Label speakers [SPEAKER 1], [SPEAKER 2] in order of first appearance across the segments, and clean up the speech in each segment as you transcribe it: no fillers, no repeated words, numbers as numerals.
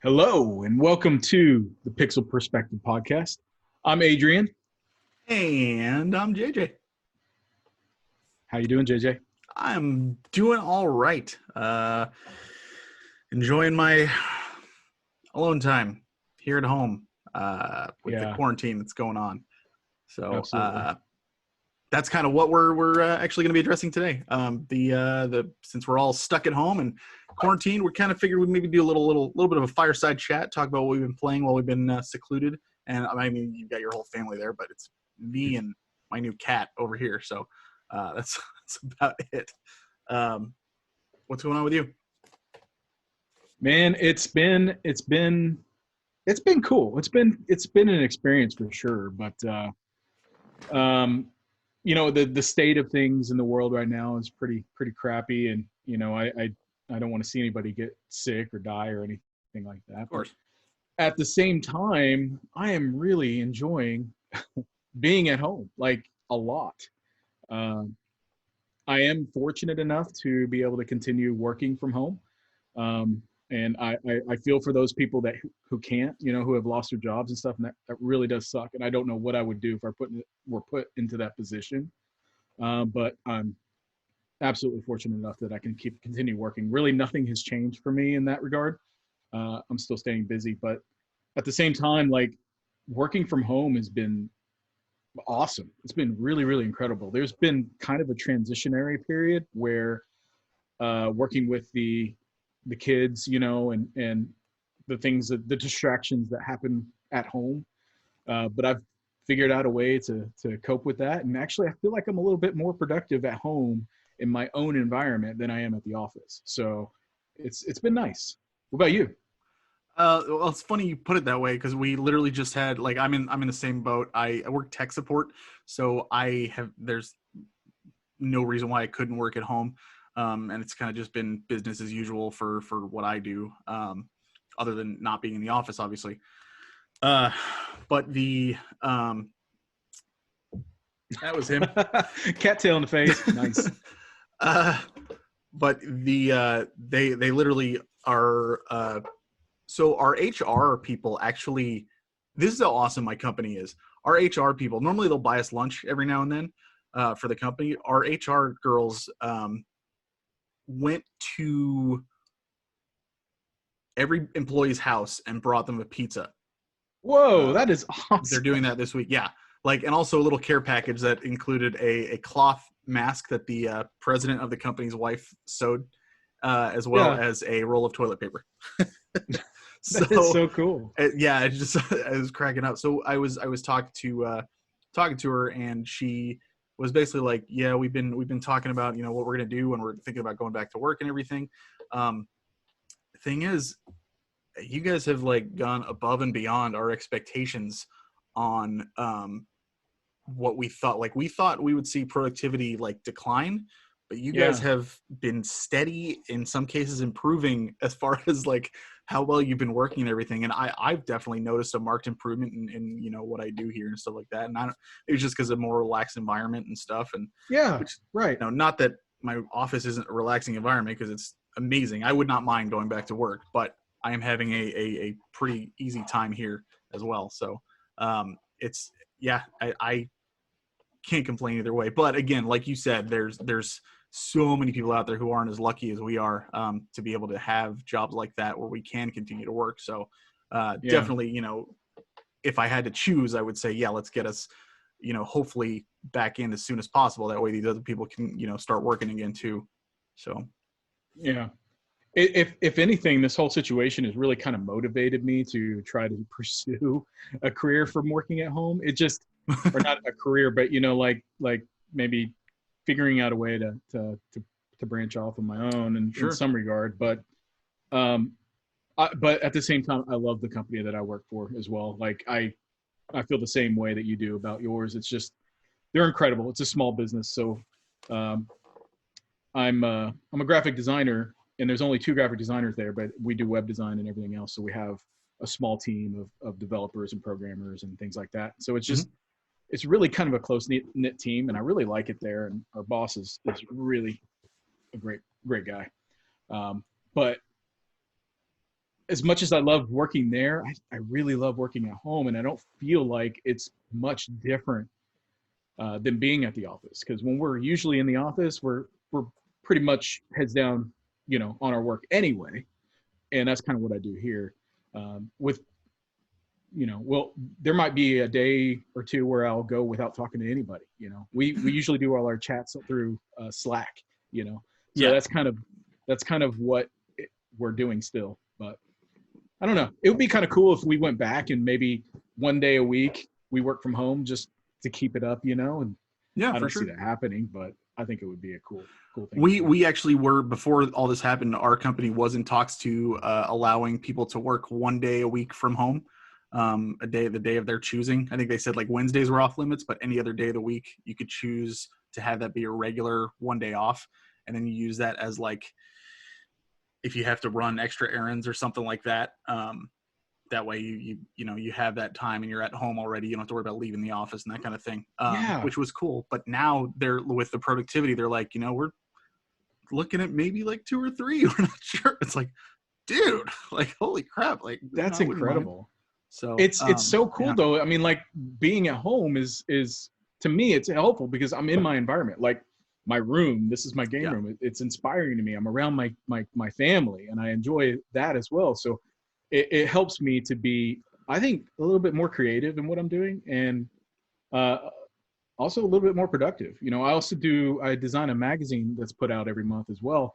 [SPEAKER 1] Hello, and welcome to the Pixel Perspective Podcast. I'm Adrian.
[SPEAKER 2] And I'm JJ.
[SPEAKER 1] How you doing, JJ?
[SPEAKER 2] I'm doing all right. Enjoying my alone time here at home with the quarantine that's going on. So that's kind of what we're actually going to be addressing today. Since we're all stuck at home and quarantined, we kind of figured we'd maybe do a little bit of a fireside chat, talk about what we've been playing while we've been secluded. And I mean, you've got your whole family there, but it's me and my new cat over here. So that's about it. What's going on with you?
[SPEAKER 1] Man, it's been cool. It's been an experience for sure. But the state of things in the world right now is pretty crappy, and I don't want to see anybody get sick or die or anything like that.
[SPEAKER 2] Of course.
[SPEAKER 1] But at the same time, I am really enjoying being at home, like a lot. I am fortunate enough to be able to continue working from home. And I feel for those people who can't, who have lost their jobs and stuff, and that really does suck. And I don't know what I would do if were put into that position. But I'm absolutely fortunate enough that I can continue working. Really, nothing has changed for me in that regard. I'm still staying busy, but at the same time, like, working from home has been awesome. It's been really, really incredible. There's been kind of a transitionary period where working with the kids, and the things the distractions that happen at home. But I've figured out a way to cope with that. And actually, I feel like I'm a little bit more productive at home in my own environment than I am at the office. So it's been nice. What about you?
[SPEAKER 2] Well, it's funny you put it that way, because we literally just had, like, I'm in the same boat. I work tech support, so there's no reason why I couldn't work at home. And it's kind of just been business as usual for what I do, other than not being in the office, obviously. But that was him.
[SPEAKER 1] Cattail in the face. Nice.
[SPEAKER 2] But they literally are. So our HR people actually, this is how awesome my company is. Our HR people, normally they'll buy us lunch every now and then for the company. Our HR girls went to every employee's house and brought them a pizza.
[SPEAKER 1] Whoa, that is awesome.
[SPEAKER 2] They're doing that this week. Yeah. Like, and also a little care package that included a cloth mask that the president of the company's wife sewed, as well as a roll of toilet paper.
[SPEAKER 1] That is so cool.
[SPEAKER 2] I was cracking up. So I was talking to her, and she was basically like, yeah, we've been talking about, what we're going to do when we're thinking about going back to work and everything. Thing is, you guys have, like, gone above and beyond our expectations on what we thought. Like, we thought we would see productivity, like, decline, but you guys have been steady, in some cases improving, as far as, like, how well you've been working and everything. And I've definitely noticed a marked improvement in what I do here and stuff like that. And it was just because of a more relaxed environment and stuff. And
[SPEAKER 1] right.
[SPEAKER 2] Not that my office isn't a relaxing environment, because it's amazing. I would not mind going back to work, but I am having a pretty easy time here as well. So I can't complain either way. But again, like you said, there's so many people out there who aren't as lucky as we are to be able to have jobs like that where we can continue to work. So definitely, if I had to choose, I would say, let's get us, hopefully back in as soon as possible. That way these other people can, start working again too. So,
[SPEAKER 1] yeah. If anything, this whole situation has really kind of motivated me to try to pursue a career from working at home. It just, or not a career, but, like maybe figuring out a way to branch off on my own in some regard. But at the same time, I love the company that I work for as well. Like, I feel the same way that you do about yours. It's just, they're incredible. It's a small business. So I'm a graphic designer, and there's only 2 graphic designers there, but we do web design and everything else. So we have a small team of developers and programmers and things like that. So it's just, it's really kind of a close knit team, and I really like it there. And our boss is really a great guy. But as much as I love working there, I really love working at home, and I don't feel like it's much different than being at the office. Because when we're usually in the office, we're pretty much heads down, on our work anyway, and that's kind of what I do here. Well, there might be a day or two where I'll go without talking to anybody. We usually do all our chats through Slack. So that's kind of what we're doing still. But I don't know. It would be kind of cool if we went back and maybe one day a week we work from home just to keep it up. And I don't see that happening, but I think it would be a cool thing.
[SPEAKER 2] We actually were, before all this happened, our company was in talks to allowing people to work one day a week from home. The day of their choosing. I think they said like Wednesdays were off limits, but any other day of the week you could choose to have that be your regular one day off. And then you use that as like, if you have to run extra errands or something like that, that way you have that time and you're at home already. You don't have to worry about leaving the office and that kind of thing, which was cool. But now they're, with the productivity, they're like, we're looking at maybe like 2 or 3. We're not sure. It's like, dude, like, holy crap. Like,
[SPEAKER 1] that's incredible.
[SPEAKER 2] So
[SPEAKER 1] it's so cool though. I mean, like, being at home is to me, it's helpful because I'm in my environment. Like my room, this is my game room. It's inspiring to me. I'm around my family, and I enjoy that as well. So it helps me to be, I think, a little bit more creative in what I'm doing, and also a little bit more productive. I design a magazine that's put out every month as well.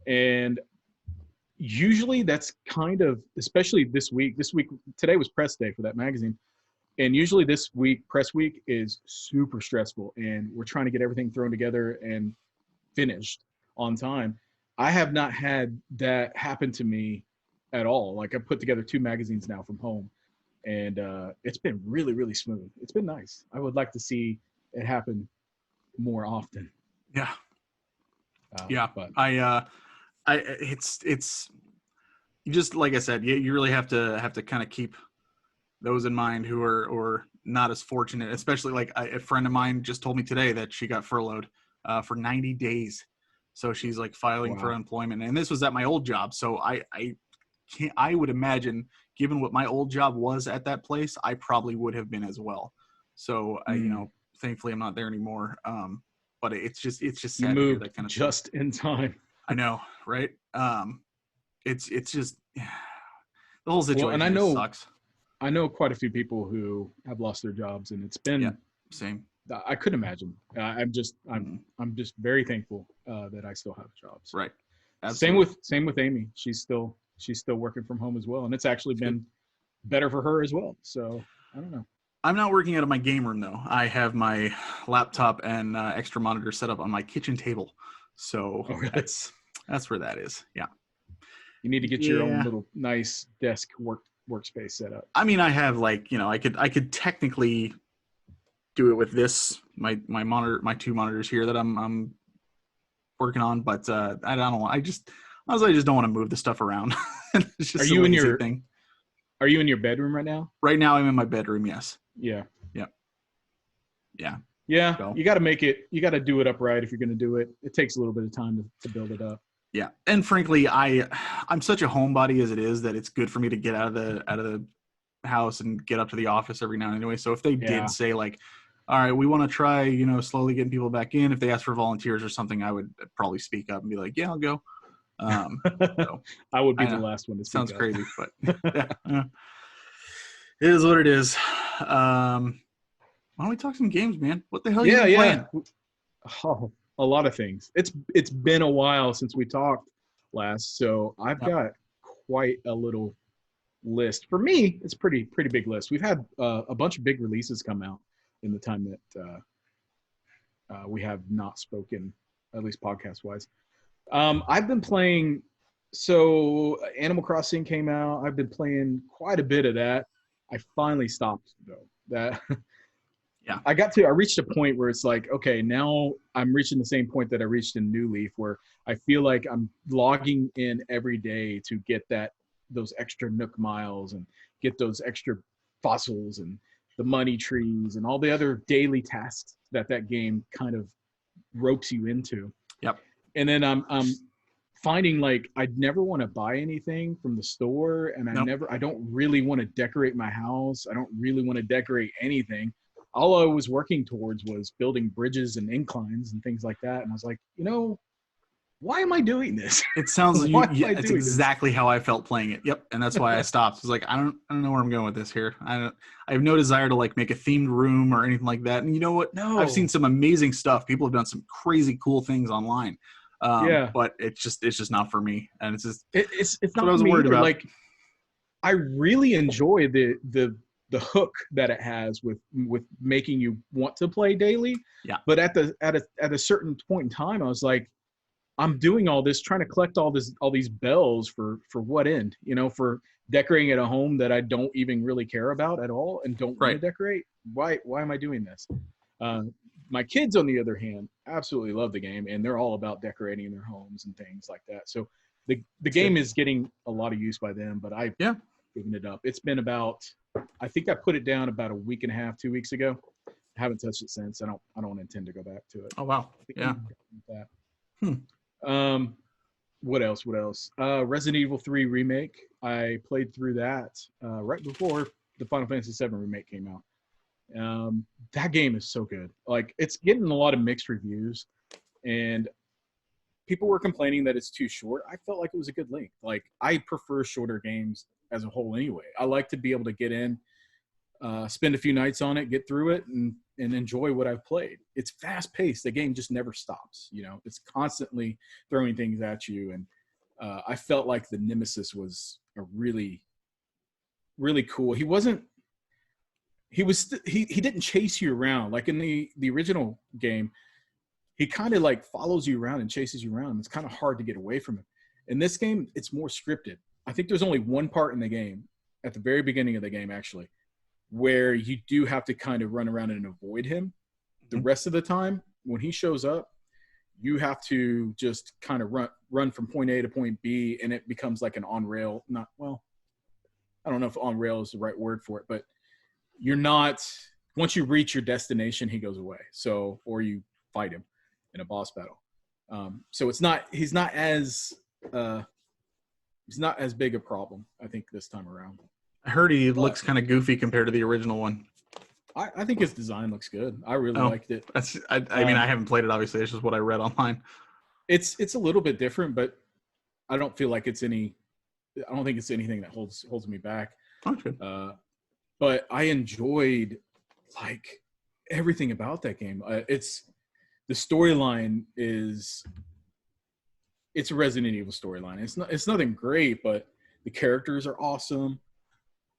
[SPEAKER 1] And usually that's kind of, especially this week, today was press day for that magazine. And usually this week, press week, is super stressful, and we're trying to get everything thrown together and finished on time. I have not had that happen to me at all. Like, I've put together 2 magazines now from home, and it's been really, really smooth. It's been nice. I would like to see it happen more often.
[SPEAKER 2] Yeah.
[SPEAKER 1] But
[SPEAKER 2] it's just, like I said, you really have to kind of keep those in mind who are not as fortunate, especially like a friend of mine just told me today that she got furloughed for 90 days. So she's like filing for unemployment, and this was at my old job. So I would imagine, given what my old job was at that place, I probably would have been as well. So thankfully I'm not there anymore. But it's just sad
[SPEAKER 1] you
[SPEAKER 2] to
[SPEAKER 1] moved
[SPEAKER 2] hear that kind of
[SPEAKER 1] just
[SPEAKER 2] stuff.
[SPEAKER 1] in time.
[SPEAKER 2] I know, right? It's just the whole situation just sucks.
[SPEAKER 1] I know quite a few people who have lost their jobs, and it's been
[SPEAKER 2] same.
[SPEAKER 1] I couldn't imagine. I'm just very thankful that I still have jobs.
[SPEAKER 2] Right. Absolutely.
[SPEAKER 1] Same with Amy. She's still working from home as well, and it's actually been better for her as well. So I don't know.
[SPEAKER 2] I'm not working out of my game room though. I have my laptop and extra monitor set up on my kitchen table. So that's where that is. Yeah.
[SPEAKER 1] You need to get your own little nice desk workspace set up.
[SPEAKER 2] I mean, I have like, I could technically do it with this, my monitor, my 2 monitors here that I'm working on, but I don't want, I just don't want to move the stuff around. It's just
[SPEAKER 1] Are you in your bedroom right now?
[SPEAKER 2] Right now I'm in my bedroom. Yes.
[SPEAKER 1] Yeah.
[SPEAKER 2] Yep. Yeah.
[SPEAKER 1] Yeah.
[SPEAKER 2] So,
[SPEAKER 1] you got to do it upright if you're going to do it. It takes a little bit of time to build it up.
[SPEAKER 2] Yeah. And frankly, I'm such a homebody as it is that it's good for me to get out of the house and get up to the office every now and then anyway. So if they did say like, all right, we want to try, slowly getting people back in, if they ask for volunteers or something, I would probably speak up and be like, yeah, I'll go. So,
[SPEAKER 1] I would be the last one to speak
[SPEAKER 2] Sounds
[SPEAKER 1] up.
[SPEAKER 2] crazy, but yeah. It is what it is. Why don't we talk some games, man? What the hell are you playing?
[SPEAKER 1] Oh, a lot of things. It's been a while since we talked last, so I've got quite a little list. For me, it's pretty big list. We've had a bunch of big releases come out in the time that we have not spoken, at least podcast wise. I've been playing. So Animal Crossing came out. I've been playing quite a bit of that. I finally stopped though.
[SPEAKER 2] Yeah.
[SPEAKER 1] I reached a point where it's like, okay, now I'm reaching the same point that I reached in New Leaf, where I feel like I'm logging in every day to get those extra Nook miles and get those extra fossils and the money trees and all the other daily tasks that game kind of ropes you into.
[SPEAKER 2] Yep.
[SPEAKER 1] And then I'm finding like I never want to buy anything from the store, and
[SPEAKER 2] Nope.
[SPEAKER 1] I don't really want to decorate my house. I don't really want to decorate anything. All I was working towards was building bridges and inclines and things like that. And I was like, why am I doing this?
[SPEAKER 2] It sounds
[SPEAKER 1] Why am
[SPEAKER 2] yeah,
[SPEAKER 1] I
[SPEAKER 2] it's
[SPEAKER 1] doing this?
[SPEAKER 2] exactly how I felt playing it. Yep. And that's why I stopped. It's like I don't know where I'm going with this here. I have no desire to like make a themed room or anything like that. And you know what?
[SPEAKER 1] No.
[SPEAKER 2] I've seen some amazing stuff. People have done some crazy cool things online.
[SPEAKER 1] Yeah.
[SPEAKER 2] But it's just not for me. And it's just
[SPEAKER 1] It's not
[SPEAKER 2] what I was
[SPEAKER 1] for me
[SPEAKER 2] worried
[SPEAKER 1] either.
[SPEAKER 2] about.
[SPEAKER 1] Like I really enjoy the hook that it has with making you want to play daily.
[SPEAKER 2] Yeah.
[SPEAKER 1] But at a certain point in time, I was like, I'm doing all this, trying to collect all these bells for what end? For decorating at a home that I don't even really care about at all and don't want to
[SPEAKER 2] Right.
[SPEAKER 1] decorate. Why am I doing this? My kids, on the other hand, absolutely love the game, and they're all about decorating their homes and things like that. So the game is getting a lot of use by them, but I've given it up. It's been about, I think I put it down about a week and a half, 2 weeks ago. I haven't touched it since. I don't intend to go back to it.
[SPEAKER 2] Oh wow. Yeah.
[SPEAKER 1] What else? Resident Evil 3 Remake. I played through that right before the Final Fantasy 7 Remake came out. That game is so good. Like, it's getting a lot of mixed reviews, and people were complaining that it's too short. I felt like it was a good length. Like, I prefer shorter games as a whole anyway. I like to be able to get in, spend a few nights on it, get through it, and enjoy what I've played. It's fast paced. The game just never stops. It's constantly throwing things at you. And I felt like the Nemesis was a really, really cool. He didn't chase you around like in the original game. He kind of like follows you around and chases you around. It's kind of hard to get away from him. In this game, it's more scripted. I think there's only one part in the game, at the very beginning of the game actually, where you do have to kind of run around and avoid him. The rest of the time, when he shows up, you have to just kind of run from point A to point B, and it becomes like an on-rail, I don't know if on-rail is the right word for it, but you're not, once you reach your destination, he goes away. So, or you fight him in a boss battle. So he's not as big a problem, I think, this time around.
[SPEAKER 2] I heard he looks kind of goofy compared to the original one.
[SPEAKER 1] I think his design looks good. I really liked it.
[SPEAKER 2] I mean, I haven't played it, obviously. It's just what I read online.
[SPEAKER 1] It's a little bit different, but I don't feel like I don't think it's anything that holds me back.
[SPEAKER 2] Okay.
[SPEAKER 1] But I enjoyed like everything about that game. The storyline it's a Resident Evil storyline. It's nothing great, but the characters are awesome.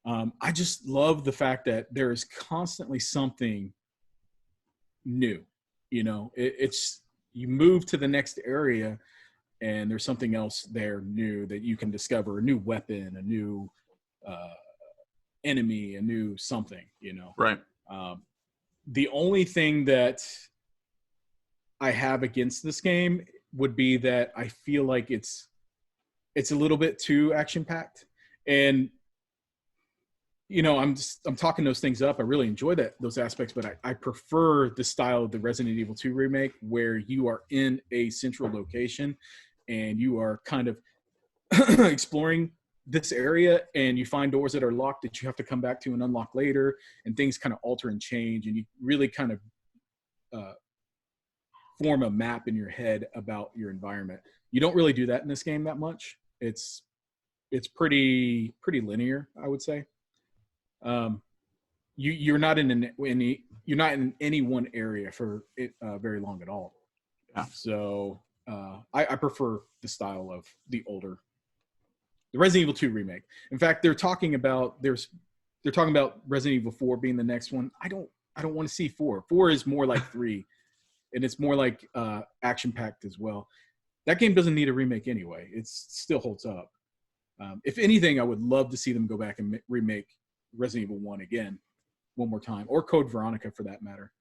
[SPEAKER 1] I just love the fact that there is constantly something new. It's you move to the next area, and there's something else there new that you can discover, a new weapon, a new enemy, a new something.
[SPEAKER 2] Right.
[SPEAKER 1] The only thing that I have against this game would be that I feel like it's a little bit too action packed, and I'm talking those things up. I really enjoy those aspects, but I prefer the style of the Resident Evil 2 remake, where you are in a central location and you are kind of exploring this area, and you find doors that are locked that you have to come back to and unlock later, and things kind of alter and change, and you really kind of form a map in your head about your environment. You don't really do that in this game that much. It's pretty linear, I would say. You're not in any one area for it very long at all.
[SPEAKER 2] Yeah.
[SPEAKER 1] So I prefer the style of the Resident Evil 2 remake. In fact, they're talking about Resident Evil 4 being the next one. I don't want to see 4. 4 is more like 3, and it's more like action packed as well. That game doesn't need a remake anyway. It still holds up. If anything, I would love to see them go back and remake Resident Evil 1 again. one more time, or Code Veronica for that matter.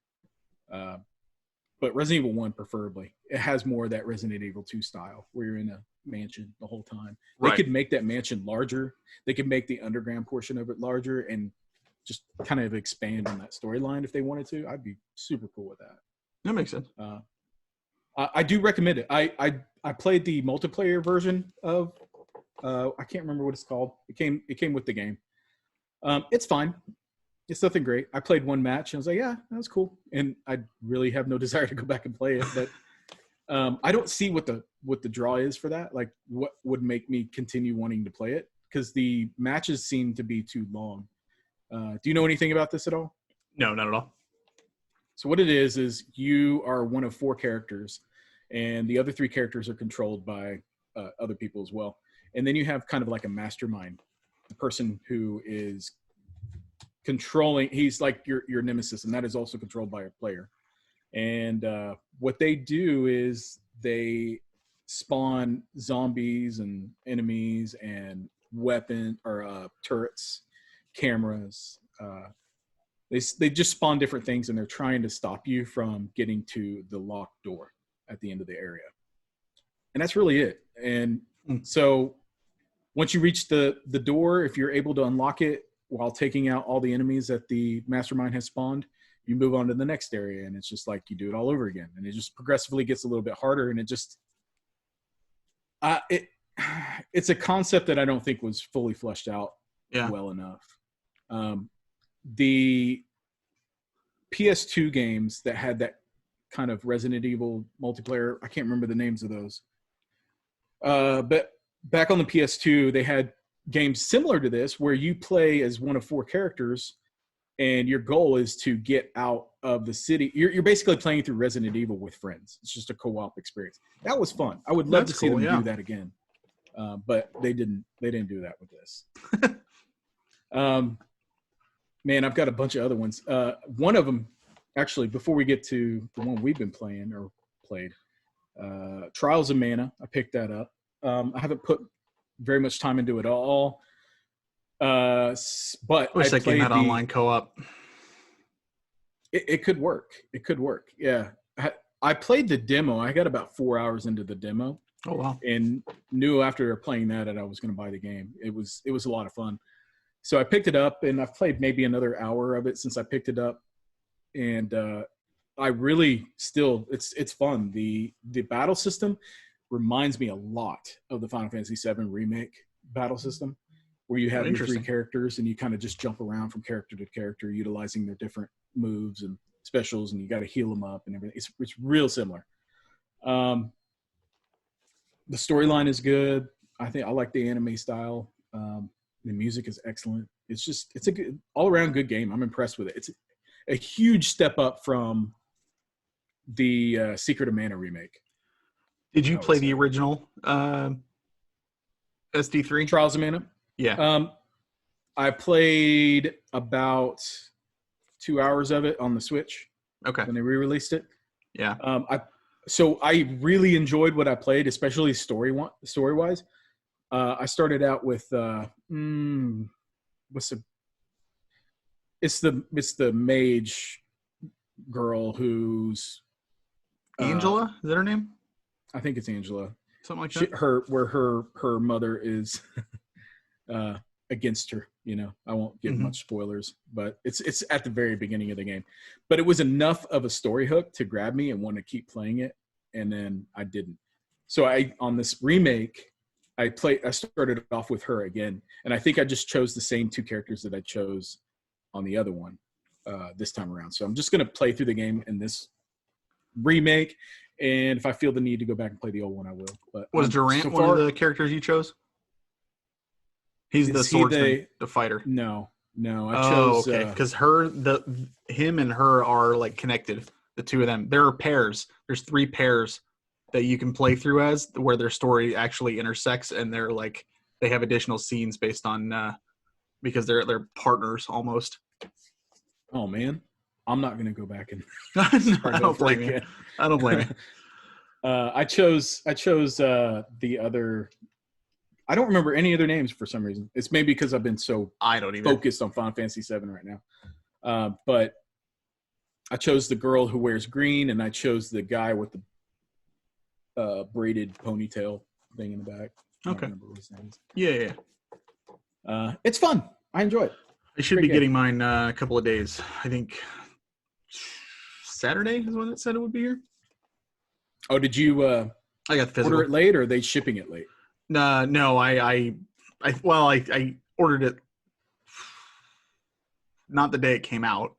[SPEAKER 1] But Resident Evil 1 preferably. It has more of that Resident Evil 2 style where you're in a mansion the whole time. They
[SPEAKER 2] Right.
[SPEAKER 1] could make that mansion larger. They could make the underground portion of it larger and just kind of expand on that storyline if they wanted to. I'd be super cool with that.
[SPEAKER 2] That makes sense.
[SPEAKER 1] I do recommend it. I played the multiplayer version of I can't remember what it's called. It came with the game. It's fine. It's nothing great. I played one match and I was like, yeah, that was cool. And I really have no desire to go back and play it. But I don't see what the draw is for that. Like what would make me continue wanting to play it? Because the matches seem to be too long. Do you know anything about this at all?
[SPEAKER 2] No, not at all.
[SPEAKER 1] So what it is you are one of 4 characters, and the other 3 characters are controlled by other people as well. And then you have kind of like a mastermind, the person who is controlling. He's like your nemesis, and that is also controlled by a player. And what they do is they spawn zombies and enemies and weapon or turrets, cameras. They just spawn different things, and they're trying to stop you from getting to the locked door at the end of the area. And that's really it. And so once you reach the door, if you're able to unlock it while taking out all the enemies that the mastermind has spawned, you move on to the next area, and it's just like you do it all over again. And it just progressively gets a little bit harder, and it just it's a concept that I don't think was fully fleshed out well enough. The PS2 games that had that kind of Resident Evil multiplayer, I can't remember the names of those. But back on the PS2, they had games similar to this where you play as one of 4 characters and your goal is to get out of the city. You're basically playing through Resident Evil with friends. It's just a co-op experience. That was fun. I would love to see them do that again. But they didn't do that with this. Man, I've got a bunch of other ones. One of them, actually, before we get to the one we've been played, Trials of Mana. I picked that up. I haven't put very much time into it at all. But
[SPEAKER 2] I wish that game had online co-op.
[SPEAKER 1] It could work. It could work. Yeah. I played the demo. I got about 4 hours into the demo.
[SPEAKER 2] Oh, wow.
[SPEAKER 1] And knew after playing that I was going to buy the game. It was a lot of fun. So I picked it up, and I've played maybe another hour of it since I picked it up. And I really still, it's fun. The battle system reminds me a lot of the Final Fantasy VII Remake battle system, where you have your 3 characters and you kind of just jump around from character to character, utilizing their different moves and specials, and you got to heal them up and everything. It's real similar. The storyline is good. I think I like the anime style. The music is excellent. It's a good, all around good game. I'm impressed with it. It's a huge step up from the Secret of Mana remake.
[SPEAKER 2] Did you play the original SD3?
[SPEAKER 1] Trials of Mana?
[SPEAKER 2] Yeah.
[SPEAKER 1] I played about 2 hours of it on the Switch.
[SPEAKER 2] Okay.
[SPEAKER 1] When they re-released it.
[SPEAKER 2] Yeah.
[SPEAKER 1] So I really enjoyed what I played, especially story-wise. I started out with it's the mage girl who's
[SPEAKER 2] Angela? Is that her name?
[SPEAKER 1] I think it's Angela.
[SPEAKER 2] Something like that.
[SPEAKER 1] Her mother is against her. You know, I won't give much spoilers, but it's at the very beginning of the game. But it was enough of a story hook to grab me and want to keep playing it, and then I didn't. So on this remake, I started off with her again, and I think I just chose the same 2 characters that I chose on the other one this time around. So I'm just going to play through the game in this remake, and if I feel the need to go back and play the old one, I will. But
[SPEAKER 2] was Durant one of the characters you chose? He's the swordsman, the fighter.
[SPEAKER 1] No, I chose.
[SPEAKER 2] Okay, because him and her are like connected. The 2 of them, there are pairs. There's 3 pairs that you can play through as, where their story actually intersects, and they're like they have additional scenes based on because they're partners almost.
[SPEAKER 1] Oh man, I'm not gonna go back and.
[SPEAKER 2] I don't blame you. I don't blame you.
[SPEAKER 1] I chose the other. I don't remember any other names for some reason. It's maybe because I've been so focused on Final Fantasy VII right now. But I chose the girl who wears green, and I chose the guy with the braided ponytail thing in the back. I don't remember what his name is.
[SPEAKER 2] Yeah.
[SPEAKER 1] It's fun. I enjoy it.
[SPEAKER 2] I should be getting mine a couple of days. I think Saturday is when it said it would be here.
[SPEAKER 1] Oh, did you
[SPEAKER 2] I got the physical.
[SPEAKER 1] order it late, or are they shipping it late?
[SPEAKER 2] No, I ordered it not the day it came out.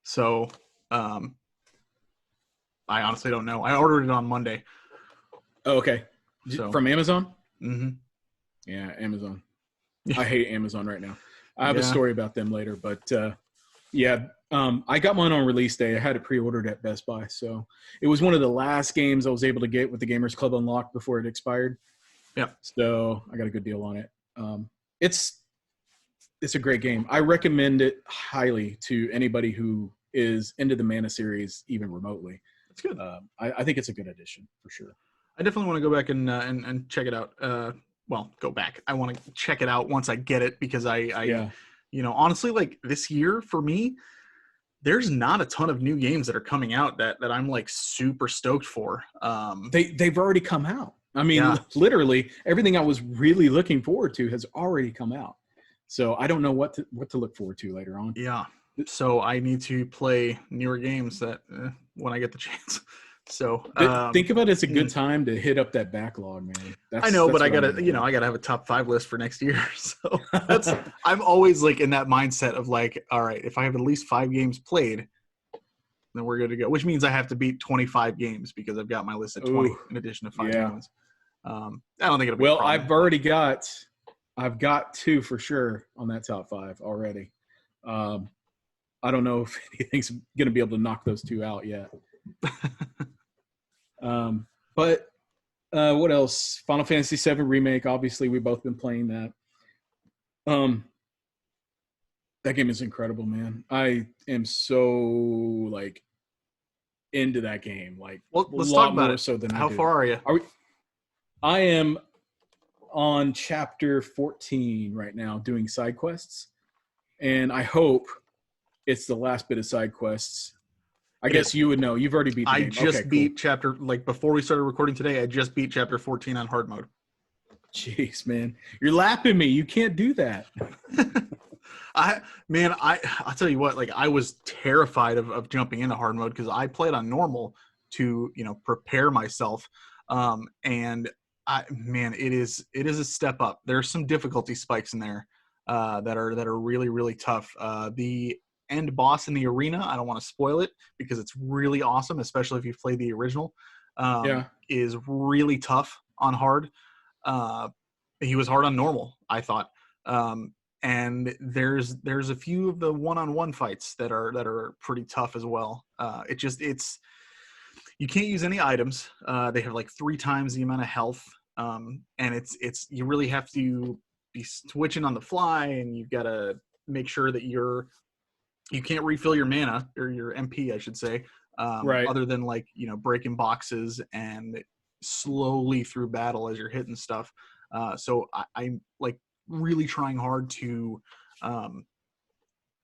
[SPEAKER 2] So I honestly don't know. I ordered it on Monday.
[SPEAKER 1] Oh, okay.
[SPEAKER 2] So,
[SPEAKER 1] from Amazon?
[SPEAKER 2] Mm-hmm.
[SPEAKER 1] Yeah, Amazon. I hate Amazon right now. I have a story about them later, but I got mine on release day. I had it pre-ordered at Best Buy, so it was one of the last games I was able to get with the Gamers Club Unlocked before it expired.
[SPEAKER 2] Yeah.
[SPEAKER 1] So I got a good deal on it. It's a great game. I recommend it highly to anybody who is into the Mana series, even remotely.
[SPEAKER 2] It's good.
[SPEAKER 1] I think it's a good addition for sure.
[SPEAKER 2] I definitely want to go back and check it out. Go back. I want to check it out once I get it, because I honestly, like, this year for me, there's not a ton of new games that are coming out that I'm like super stoked for.
[SPEAKER 1] They've already come out. I mean, literally everything I was really looking forward to has already come out. So I don't know what to look forward to later on.
[SPEAKER 2] Yeah. So I need to play newer games that when I get the chance. So
[SPEAKER 1] think of it as a good time to hit up that backlog, man.
[SPEAKER 2] I know, but I gotta have a top 5 list for next year. So I'm always like in that mindset of like, all right, if I have at least 5 games played, then we're good to go. Which means I have to beat 25 games because I've got my list at 20 in addition to 5 new ones. I don't think it'll be a problem.
[SPEAKER 1] I've got 2 for sure on that top 5 already. I don't know if anything's going to be able to knock those 2 out yet. But what else? Final Fantasy VII Remake. Obviously, we've both been playing that. That game is incredible, man. I am so like into that game. Like,
[SPEAKER 2] well, let's talk about it.
[SPEAKER 1] So than
[SPEAKER 2] how far are you?
[SPEAKER 1] I am on chapter 14 right now, doing side quests, and I hope it's the last bit of side quests. I guess you would know. You've already beat the game.
[SPEAKER 2] I just beat chapter, like, before we started recording today, I just beat chapter 14 on hard mode.
[SPEAKER 1] Jeez, man. You're lapping me. You can't do that.
[SPEAKER 2] I'll tell you what, like, I was terrified of jumping into hard mode because I played on normal to, prepare myself. And it is a step up. There's some difficulty spikes in there that are really, really tough. The end boss in the arena, I don't want to spoil it because it's really awesome, especially if you've played the original, is really tough on hard. He was hard on normal, I thought. And there's a few of the one-on-one fights that are pretty tough as well. You can't use any items. They have like 3 times the amount of health. And it's you really have to be switching on the fly, and you've got to make sure that you can't refill your mana, or your MP, I should say, other than like, breaking boxes and slowly through battle as you're hitting stuff. So I'm like really trying hard to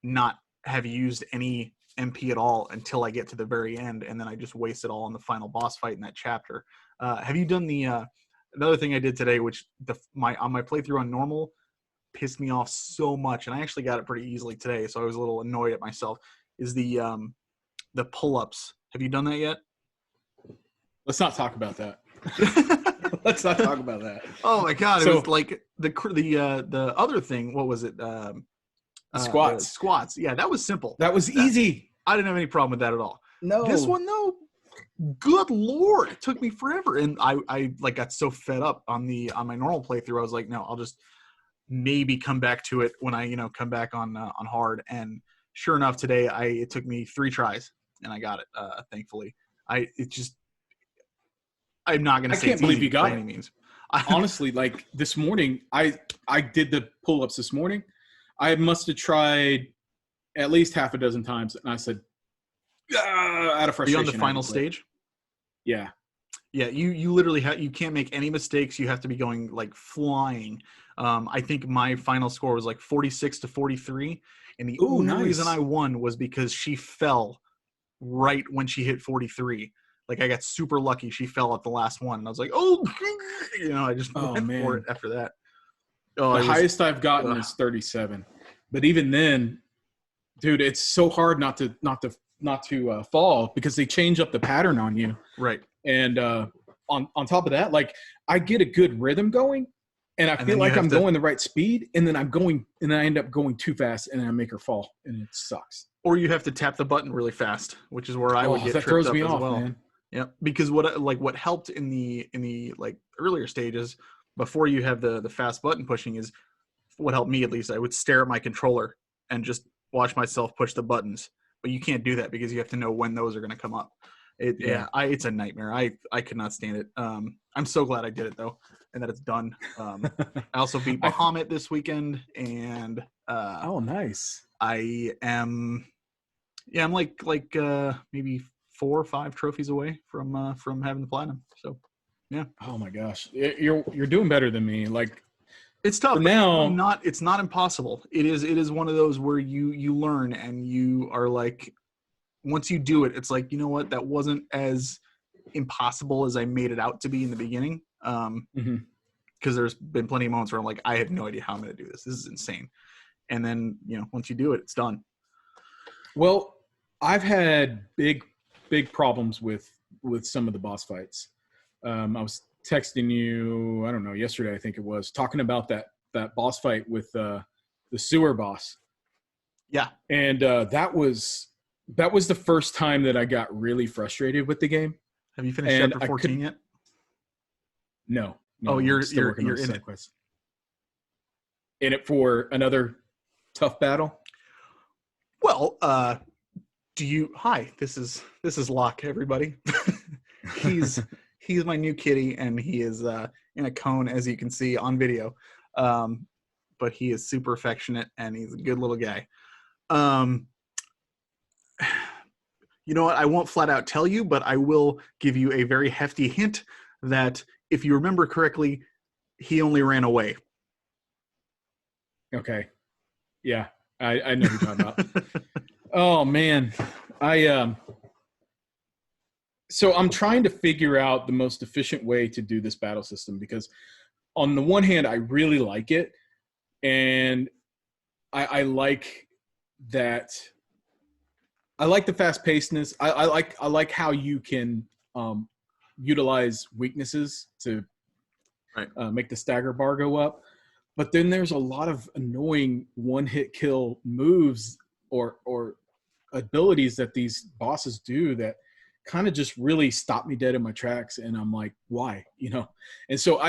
[SPEAKER 2] not have used any MP at all until I get to the very end, and then I just waste it all on the final boss fight in that chapter. Have you done another thing I did today, which on my playthrough on normal pissed me off so much, and I actually got it pretty easily today, so I was a little annoyed at myself, is the pull-ups. Have you done that yet?
[SPEAKER 1] Let's not talk about that. Let's not talk about that.
[SPEAKER 2] Oh my god, it was like the other thing. What was it?
[SPEAKER 1] Squats.
[SPEAKER 2] Squats. Yeah, that was simple.
[SPEAKER 1] That was easy.
[SPEAKER 2] I didn't have any problem with that at all.
[SPEAKER 1] No.
[SPEAKER 2] This one though, good lord, it took me forever, and I like got so fed up on my normal playthrough. I was like, no, I'll just maybe come back to it when I come back on hard. And sure enough, today it took me 3 tries and I got it. Thankfully, I'm not going to say
[SPEAKER 1] I can't believe you got
[SPEAKER 2] by
[SPEAKER 1] it.
[SPEAKER 2] Any means.
[SPEAKER 1] Honestly, like this morning, I did the pull-ups this morning. I must have tried at least half a dozen times, and I said, out of frustration.
[SPEAKER 2] Are you on the final stage?
[SPEAKER 1] Yeah.
[SPEAKER 2] Yeah, you literally you can't make any mistakes. You have to be going like flying. I think my final score was like 46 to 43, and the
[SPEAKER 1] Ooh,
[SPEAKER 2] only reason I
[SPEAKER 1] nice.
[SPEAKER 2] won was because she fell right when she hit 43. Like I got super lucky. She fell at the last one, and I was like, oh, I just
[SPEAKER 1] Oh
[SPEAKER 2] went for it
[SPEAKER 1] man.
[SPEAKER 2] after that. Oh,
[SPEAKER 1] The
[SPEAKER 2] it was
[SPEAKER 1] highest I've gotten is 37. But even then, dude, it's so hard not to fall because they change up the pattern on you.
[SPEAKER 2] right.
[SPEAKER 1] And on top of that, like I get a good rhythm going, and I
[SPEAKER 2] And
[SPEAKER 1] feel
[SPEAKER 2] then you
[SPEAKER 1] like
[SPEAKER 2] have
[SPEAKER 1] I'm
[SPEAKER 2] to,
[SPEAKER 1] going the right speed, and then I end up going too fast, and I make her fall, and it sucks.
[SPEAKER 2] or you have to tap the button really fast, which is where I would
[SPEAKER 1] Oh,
[SPEAKER 2] get
[SPEAKER 1] that
[SPEAKER 2] tripped
[SPEAKER 1] throws
[SPEAKER 2] up
[SPEAKER 1] me
[SPEAKER 2] as
[SPEAKER 1] off,
[SPEAKER 2] well.
[SPEAKER 1] man.
[SPEAKER 2] Yeah, because what helped in the like earlier stages before you have the fast button pushing is what helped me at least. I would stare at my controller and just watch myself push the buttons. But you can't do that because you have to know when those are going to come up.
[SPEAKER 1] Yeah.
[SPEAKER 2] It's a nightmare. I could not stand it. I'm so glad I did it though, and that it's done. I also beat
[SPEAKER 1] I
[SPEAKER 2] Bahamut this weekend, and
[SPEAKER 1] oh, nice.
[SPEAKER 2] I am I'm like maybe 4 or 5 trophies away from having the platinum. So yeah,
[SPEAKER 1] Oh my gosh, you're doing better than me. Like
[SPEAKER 2] it's
[SPEAKER 1] for
[SPEAKER 2] tough, but
[SPEAKER 1] now,
[SPEAKER 2] it's not impossible. It is one of those where you learn and you are like, once you do it, it's like, you know what, that wasn't as impossible as I made it out to be in the beginning.
[SPEAKER 1] mhm.
[SPEAKER 2] Because there's been plenty of moments where I'm like, I have no idea how I'm going to do this. This is insane. And then once you do it, it's done.
[SPEAKER 1] Well, I've had big problems with some of the boss fights. I was texting you, I don't know, yesterday I think it was, talking about that boss fight with the sewer boss,
[SPEAKER 2] Yeah.
[SPEAKER 1] and that was the first time that I got really frustrated with the game,
[SPEAKER 2] Have you finished
[SPEAKER 1] and
[SPEAKER 2] chapter
[SPEAKER 1] I
[SPEAKER 2] 14
[SPEAKER 1] couldn't.
[SPEAKER 2] yet?
[SPEAKER 1] No,
[SPEAKER 2] Oh,
[SPEAKER 1] I'm
[SPEAKER 2] you're
[SPEAKER 1] still
[SPEAKER 2] you're
[SPEAKER 1] working on
[SPEAKER 2] you're
[SPEAKER 1] the
[SPEAKER 2] in it.
[SPEAKER 1] side quest. In it for another tough battle.
[SPEAKER 2] Well, do you? Hi, this is Locke, everybody. he's he's my new kitty, and he is in a cone, as you can see on video. Um, but he is super affectionate, and he's a good little guy. Um, you know what? I won't flat out tell you, but I will give you a very hefty hint that if you remember correctly, he only ran away.
[SPEAKER 1] Okay, yeah, I know who you're talking about. Oh man, I so I'm trying to figure out the most efficient way to do this battle system because on the one hand I really like it, and I like that. I like the fast pacedness. I like how you can utilize weaknesses to
[SPEAKER 2] Right.
[SPEAKER 1] make the stagger bar go up. But then there's a lot of annoying one hit kill moves or abilities that these bosses do that kind of just really stop me dead in my tracks. And I'm like, why? And so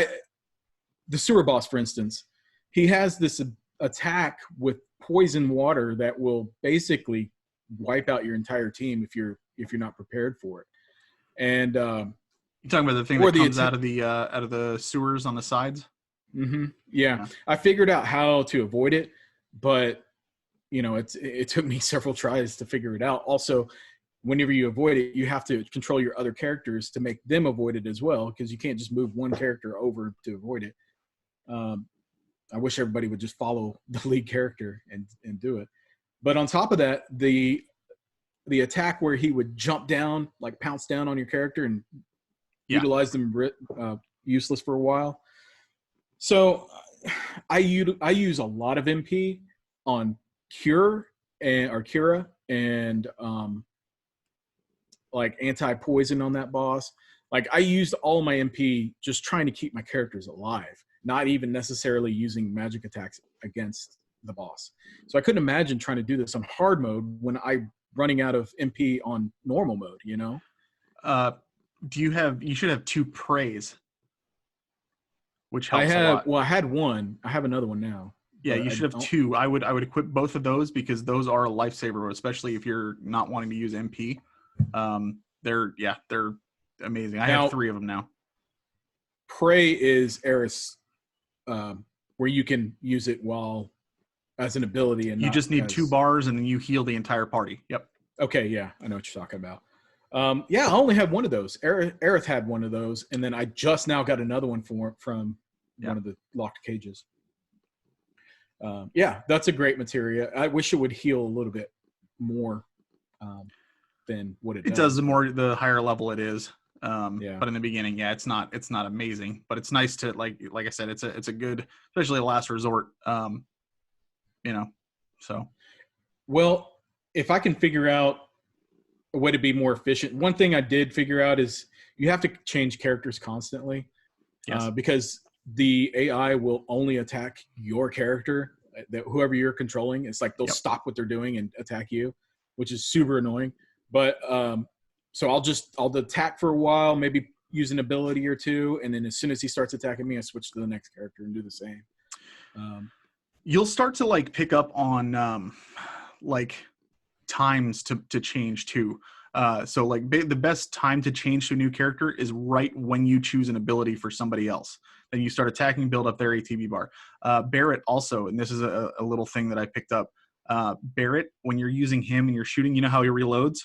[SPEAKER 1] the sewer boss, for instance, he has this attack with poison water that will basically wipe out your entire team if you're not prepared for it. And
[SPEAKER 2] You talking about the thing
[SPEAKER 1] or
[SPEAKER 2] that
[SPEAKER 1] the
[SPEAKER 2] comes out of the sewers on the sides?
[SPEAKER 1] yeah,
[SPEAKER 2] Yeah.
[SPEAKER 1] I figured out how to avoid it, but it took me several tries to figure it out. Also, whenever you avoid it, you have to control your other characters to make them avoid it as well, because you can't just move one character over to avoid it. Um, I wish everybody would just follow the lead character and do it. But on top of that, the attack where he would jump down, like pounce down on your character and
[SPEAKER 2] Yeah.
[SPEAKER 1] utilize them useless for a while. So I use a lot of MP on Cura and like anti-poison on that boss. Like I used all my MP just trying to keep my characters alive, not even necessarily using magic attacks against the boss. So I couldn't imagine trying to do this on hard mode when I'm running out of MP on normal mode.
[SPEAKER 2] Uh, you should have 2 praise, which helps a lot.
[SPEAKER 1] I had one. I have another one now,
[SPEAKER 2] Yeah,
[SPEAKER 1] but
[SPEAKER 2] you
[SPEAKER 1] I
[SPEAKER 2] should have
[SPEAKER 1] don't.
[SPEAKER 2] 2. I would equip both of those because those are a lifesaver, especially if you're not wanting to use MP. They're amazing. I have
[SPEAKER 1] Now,
[SPEAKER 2] 3 of them now.
[SPEAKER 1] Prey is Eris, where you can use it while as an ability and
[SPEAKER 2] You
[SPEAKER 1] not
[SPEAKER 2] just need 2
[SPEAKER 1] as.
[SPEAKER 2] bars and then you heal the entire party. Yep.
[SPEAKER 1] Okay, yeah, I know what you're talking about. Yeah, I only had one of those. Aerith had one of those, and then I just now got another one from
[SPEAKER 2] Yeah.
[SPEAKER 1] one of the locked cages. Yeah, that's a great materia. I wish it would heal a little bit more than what it
[SPEAKER 2] It
[SPEAKER 1] does.
[SPEAKER 2] does the higher level it is.
[SPEAKER 1] Yeah.
[SPEAKER 2] But in the beginning, yeah, it's not amazing, but it's nice to like I said, it's a good, especially a last resort. So
[SPEAKER 1] Well, if I can figure out a way to be more efficient, one thing I did figure out is you have to change characters constantly
[SPEAKER 2] yes,
[SPEAKER 1] because the AI will only attack your character, that whoever you're controlling. It's like they'll
[SPEAKER 2] yep.
[SPEAKER 1] stop what they're doing and attack you, which is super annoying. But so I'll attack for a while, maybe use an ability or two, and then as soon as he starts attacking me, I switch to the next character and do the same.
[SPEAKER 2] You'll start to like pick up on like times to change too. So like the best time to change to a new character is right when you choose an ability for somebody else. Then you start attacking, build up their ATB bar. Barrett also, and this is a little thing that I picked up. Barrett, when you're using him and you're shooting, you know how he reloads?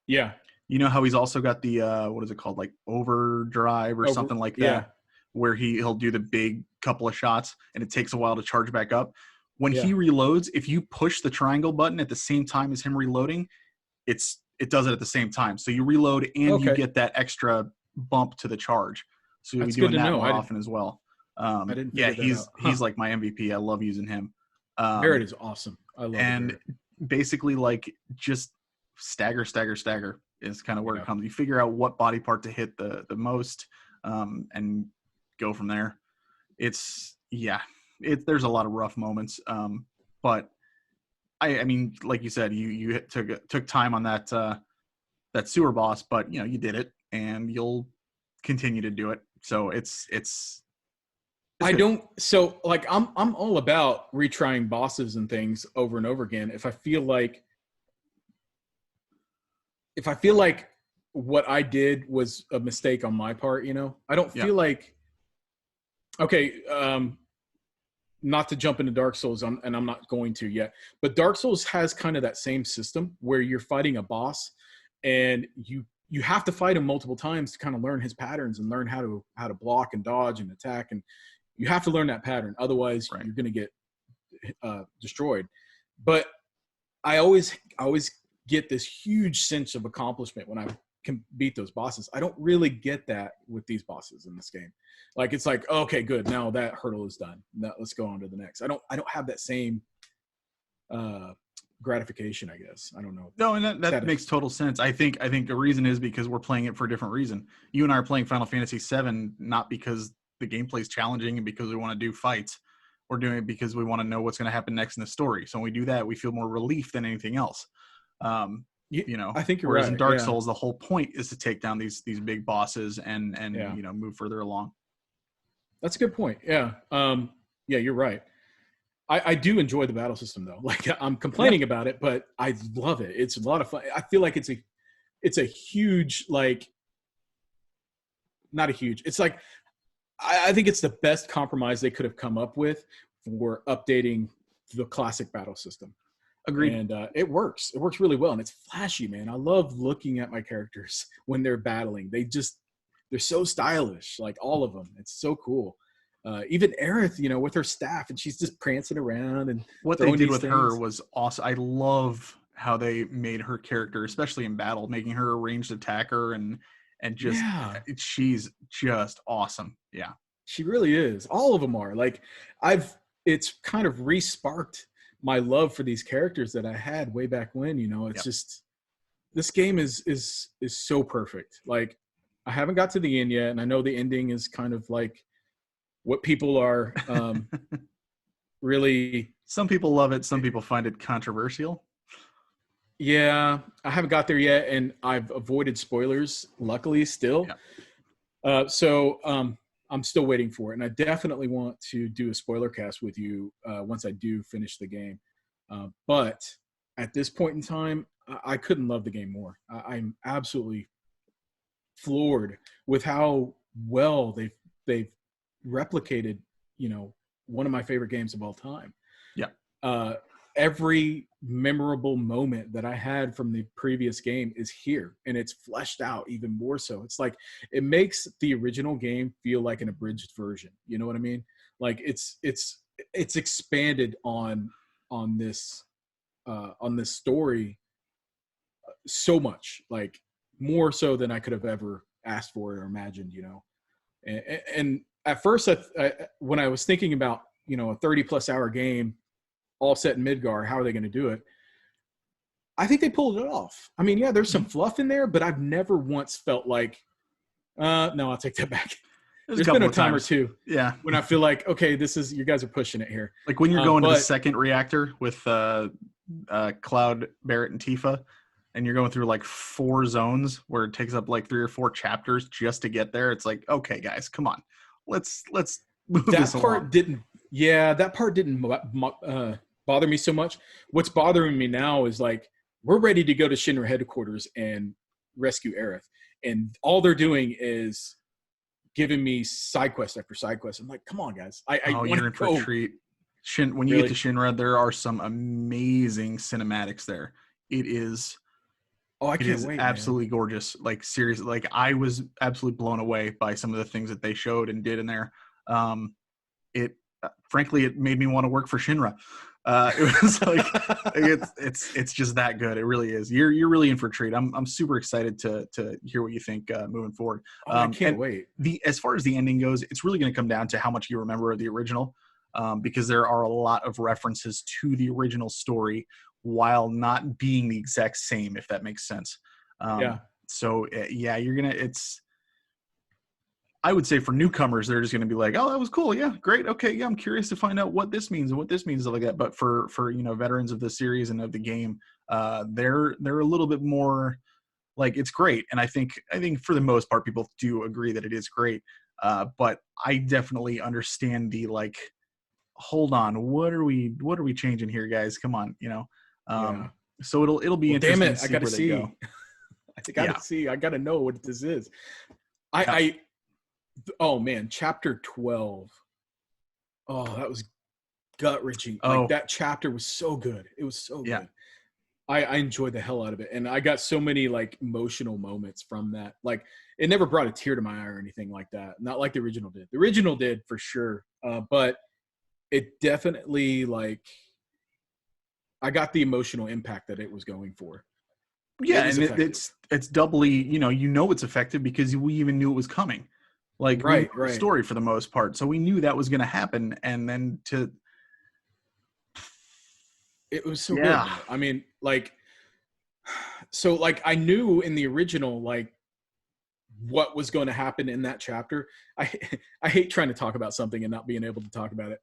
[SPEAKER 1] Yeah.
[SPEAKER 2] You know how he's also got the what is it called, like overdrive or something like that,
[SPEAKER 1] Yeah.
[SPEAKER 2] where he'll do the big couple of shots and it takes a while to charge back up. When
[SPEAKER 1] Yeah.
[SPEAKER 2] he reloads, if you push the triangle button at the same time as him reloading, it does it at the same time. So you reload and you
[SPEAKER 1] Okay.
[SPEAKER 2] get that extra bump to the charge. So you'll be
[SPEAKER 1] That's good
[SPEAKER 2] doing
[SPEAKER 1] to
[SPEAKER 2] that
[SPEAKER 1] know.
[SPEAKER 2] more often as well.
[SPEAKER 1] I didn't
[SPEAKER 2] Yeah,
[SPEAKER 1] figure that out.
[SPEAKER 2] he's like my MVP. I love using him.
[SPEAKER 1] Barrett is awesome. I love
[SPEAKER 2] And
[SPEAKER 1] it.
[SPEAKER 2] basically like just stagger is kind of where it comes. You figure out what body part to hit the most, and go from there. There's a lot of rough moments, but I mean, like you said, you took time on that sewer boss, but you did it, and you'll continue to do it. So it's
[SPEAKER 1] I
[SPEAKER 2] good.
[SPEAKER 1] don't. So like I'm all about retrying bosses and things over and over again. If I feel like what I did was a mistake on my part, I don't
[SPEAKER 2] Yeah.
[SPEAKER 1] feel like okay. Not to jump into Dark Souls, and I'm not going to yet, but Dark Souls has kind of that same system where you're fighting a boss, and you have to fight him multiple times to kind of learn his patterns and learn how to block and dodge and attack, and you have to learn that pattern. Otherwise,
[SPEAKER 2] Right.
[SPEAKER 1] you're going to get destroyed. But I always get this huge sense of accomplishment when I can beat those bosses. I don't really get that with these bosses in this game. Like it's like, okay, good, now that hurdle is done. Now let's go on to the next. I don't have that same gratification, I guess. I don't know.
[SPEAKER 2] No, and that makes total sense. I think the reason is because we're playing it for a different reason. You and I are playing Final Fantasy VII not because the gameplay is challenging and because we want to do fights. We're doing it because we want to know what's going to happen next in the story. So when we do that, we feel more relief than anything else.
[SPEAKER 1] I think you're
[SPEAKER 2] whereas
[SPEAKER 1] right.
[SPEAKER 2] in Dark Souls, the whole point is to take down these big bosses and
[SPEAKER 1] Yeah.
[SPEAKER 2] move further along.
[SPEAKER 1] That's a good point. Yeah. Yeah, you're right. I do enjoy the battle system though. Like I'm complaining about it, but I love it. It's a lot of fun. I feel like it's a huge, like, not a huge. It's like I think it's the best compromise they could have come up with for updating the classic battle system.
[SPEAKER 2] Agreed.
[SPEAKER 1] And it works. It works really well, and it's flashy, man. I love looking at my characters when they're battling. They're so stylish, like all of them. It's so cool. Even Aerith, with her staff, and she's just prancing around. And
[SPEAKER 2] what they did with her was awesome. I love how they made her character, especially in battle, making her a ranged attacker and just she's just awesome. Yeah,
[SPEAKER 1] she really is. All of them are. Like it's kind of re-sparked my love for these characters that I had way back when. It's just, this game is so perfect. Like I haven't got to the end yet, and I know the ending is kind of like what people are really.
[SPEAKER 2] Some people love it. Some people find it controversial.
[SPEAKER 1] Yeah, I haven't got there yet, and I've avoided spoilers, luckily, still.
[SPEAKER 2] Yeah.
[SPEAKER 1] So I'm still waiting for it, and I definitely want to do a spoiler cast with you once I do finish the game. But at this point in time, I couldn't love the game more. I'm absolutely floored with how well they've replicated, one of my favorite games of all time.
[SPEAKER 2] Yeah.
[SPEAKER 1] every memorable moment that I had from the previous game is here, and it's fleshed out even more so. It's like it makes the original game feel like an abridged version. You know what I mean? Like it's expanded on this story so much, like more so than I could have ever asked for or imagined. And at first, when I was thinking about a 30+ hour game all set in Midgar, how are they going to do it? I think they pulled it off. I mean, yeah, there's some fluff in there, but I've never once felt like, no, I'll take that back. There's been a time or two,
[SPEAKER 2] yeah,
[SPEAKER 1] when I feel like, okay, you guys are pushing it here.
[SPEAKER 2] Like when you're going to the second reactor with Cloud, Barrett, and Tifa, and you're going through like 4 zones where it takes up like 3 or 4 chapters just to get there. It's like, okay, guys, come on, let's move this along.
[SPEAKER 1] That part didn't bother me so much. What's bothering me now is like we're ready to go to Shinra headquarters and rescue Aerith, and all they're doing is giving me side quest after side quest. I'm like, come on, guys!
[SPEAKER 2] You're in for a treat. When you get to Shinra, there are some amazing cinematics there. It is.
[SPEAKER 1] Oh, I can't wait!
[SPEAKER 2] Absolutely gorgeous. Like seriously, like I was absolutely blown away by some of the things that they showed and did in there. Frankly, it made me want to work for Shinra. It was like it's just that good. It really is. You're really in for a treat. I'm super excited to hear what you think moving forward.
[SPEAKER 1] I can't wait.
[SPEAKER 2] As far as the ending goes, it's really going to come down to how much you remember of the original, because there are a lot of references to the original story while not being the exact same, if that makes sense. So yeah, I would say for newcomers, they're just going to be like, oh, that was cool. Yeah, great. Okay. Yeah, I'm curious to find out what this means and what this means, stuff like that. But for veterans of the series and of the game, they're a little bit more like, it's great. And I think for the most part, people do agree that it is great. But I definitely understand the like, hold on, what are we changing here, guys? Come on, So it'll be interesting.
[SPEAKER 1] Damn it, I gotta see. I gotta know what this is. Oh man, chapter 12. Oh, that was gut-wrenching. Like that chapter was so good. It was so good. I enjoyed the hell out of it. And I got so many like emotional moments from that. Like it never brought a tear to my eye or anything like that. Not like the original did. The original did for sure. But it definitely like I got the emotional impact that it was going for.
[SPEAKER 2] Yeah, and it's doubly, it's effective because we even knew it was coming. Like right. Story for the most part, so we knew that was going to happen, and then
[SPEAKER 1] it was so good. I mean, like, so like I knew in the original like what was going to happen in that chapter. I hate trying to talk about something and not being able to talk about it,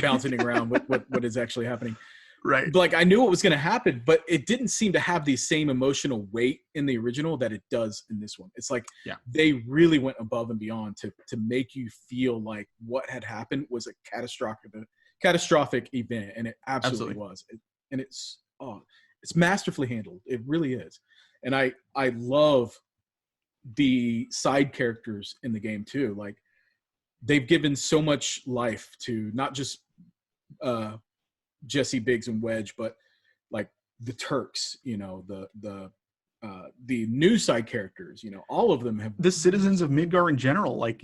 [SPEAKER 1] bouncing around what is actually happening.
[SPEAKER 2] Right.
[SPEAKER 1] But like I knew what was going to happen, but it didn't seem to have the same emotional weight in the original that it does in this one. It's like they really went above and beyond to make you feel like what had happened was a catastrophic event, and it absolutely was. It's masterfully handled. It really is. And I love the side characters in the game too. Like they've given so much life to not just Jesse, Biggs, and Wedge, but like the Turks, the new side characters, all of them have
[SPEAKER 2] the citizens of Midgar in general. Like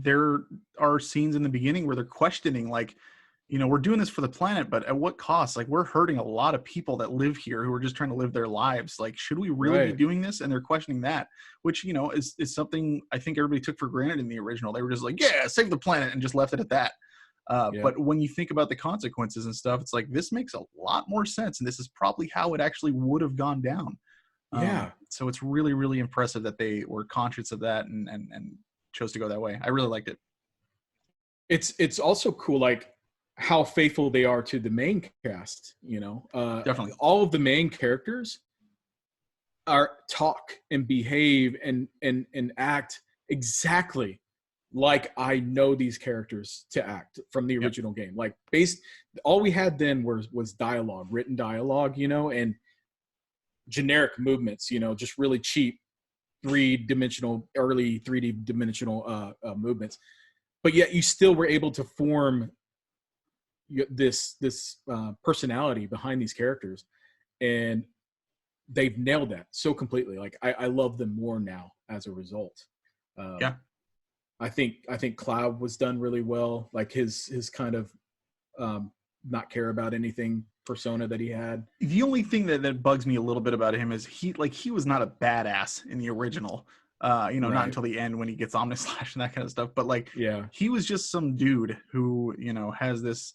[SPEAKER 2] there are scenes in the beginning where they're questioning, like, we're doing this for the planet, but at what cost? Like we're hurting a lot of people that live here who are just trying to live their lives. Like, should we really be doing this? And they're questioning that, which, is something I think everybody took for granted in the original. They were just like, yeah, save the planet, and just left it at that. But when you think about the consequences and stuff, it's like this makes a lot more sense, and this is probably how it actually would have gone down. So it's really, really impressive that they were conscious of that and chose to go that way. I really liked it.
[SPEAKER 1] It's also cool, like how faithful they are to the main cast.
[SPEAKER 2] Definitely
[SPEAKER 1] all of the main characters talk and behave and act exactly like I know these characters to act from the original game. Like all we had then was dialogue, written dialogue, and generic movements, just really cheap early 3D dimensional movements. But yet you still were able to form, this personality behind these characters, and they've nailed that so completely. Like I love them more now as a result.
[SPEAKER 2] Yeah.
[SPEAKER 1] I think Cloud was done really well. Like his kind of not care about anything persona that he had.
[SPEAKER 2] The only thing that bugs me a little bit about him is he was not a badass in the original. Not
[SPEAKER 1] Right.
[SPEAKER 2] until the end when he gets Omnislash and that kind of stuff. But like,
[SPEAKER 1] Yeah.
[SPEAKER 2] he was just some dude who, has this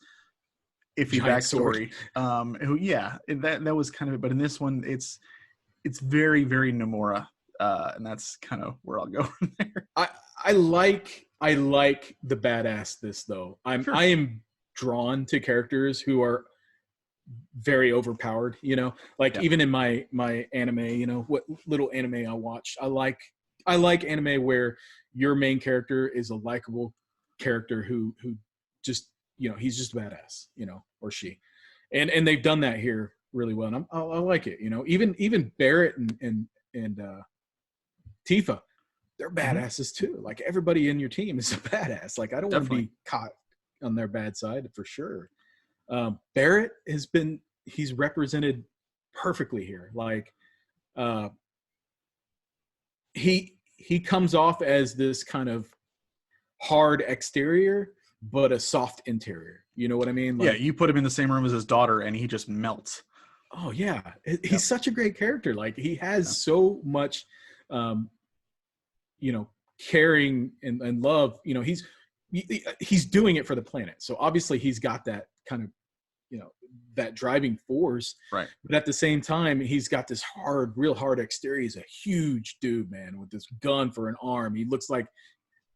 [SPEAKER 2] iffy
[SPEAKER 1] Giant
[SPEAKER 2] backstory. That was kind of it. But in this one, it's very, very Nomura. And that's kind of where I'll go from there.
[SPEAKER 1] I like the badassness though.
[SPEAKER 2] Sure.
[SPEAKER 1] I am drawn to characters who are very overpowered, like even in my anime, what little anime I watch, I like anime where your main character is a likable character who just, he's just a badass, or she, and they've done that here really well. And I like it, even Barrett and Tifa, they're badasses too. Like everybody in your team is a badass. Like I don't want to be caught on their bad side for sure. Barrett he's represented perfectly here. Like he comes off as this kind of hard exterior, but a soft interior. You know what I mean? Like,
[SPEAKER 2] you put him in the same room as his daughter and he just melts.
[SPEAKER 1] Oh yeah. He's such a great character. Like he has so much, caring and love. He's doing it for the planet. So obviously he's got that kind of, that driving force.
[SPEAKER 2] Right.
[SPEAKER 1] But at the same time, he's got this real hard exterior. He's a huge dude, man, with this gun for an arm. He looks like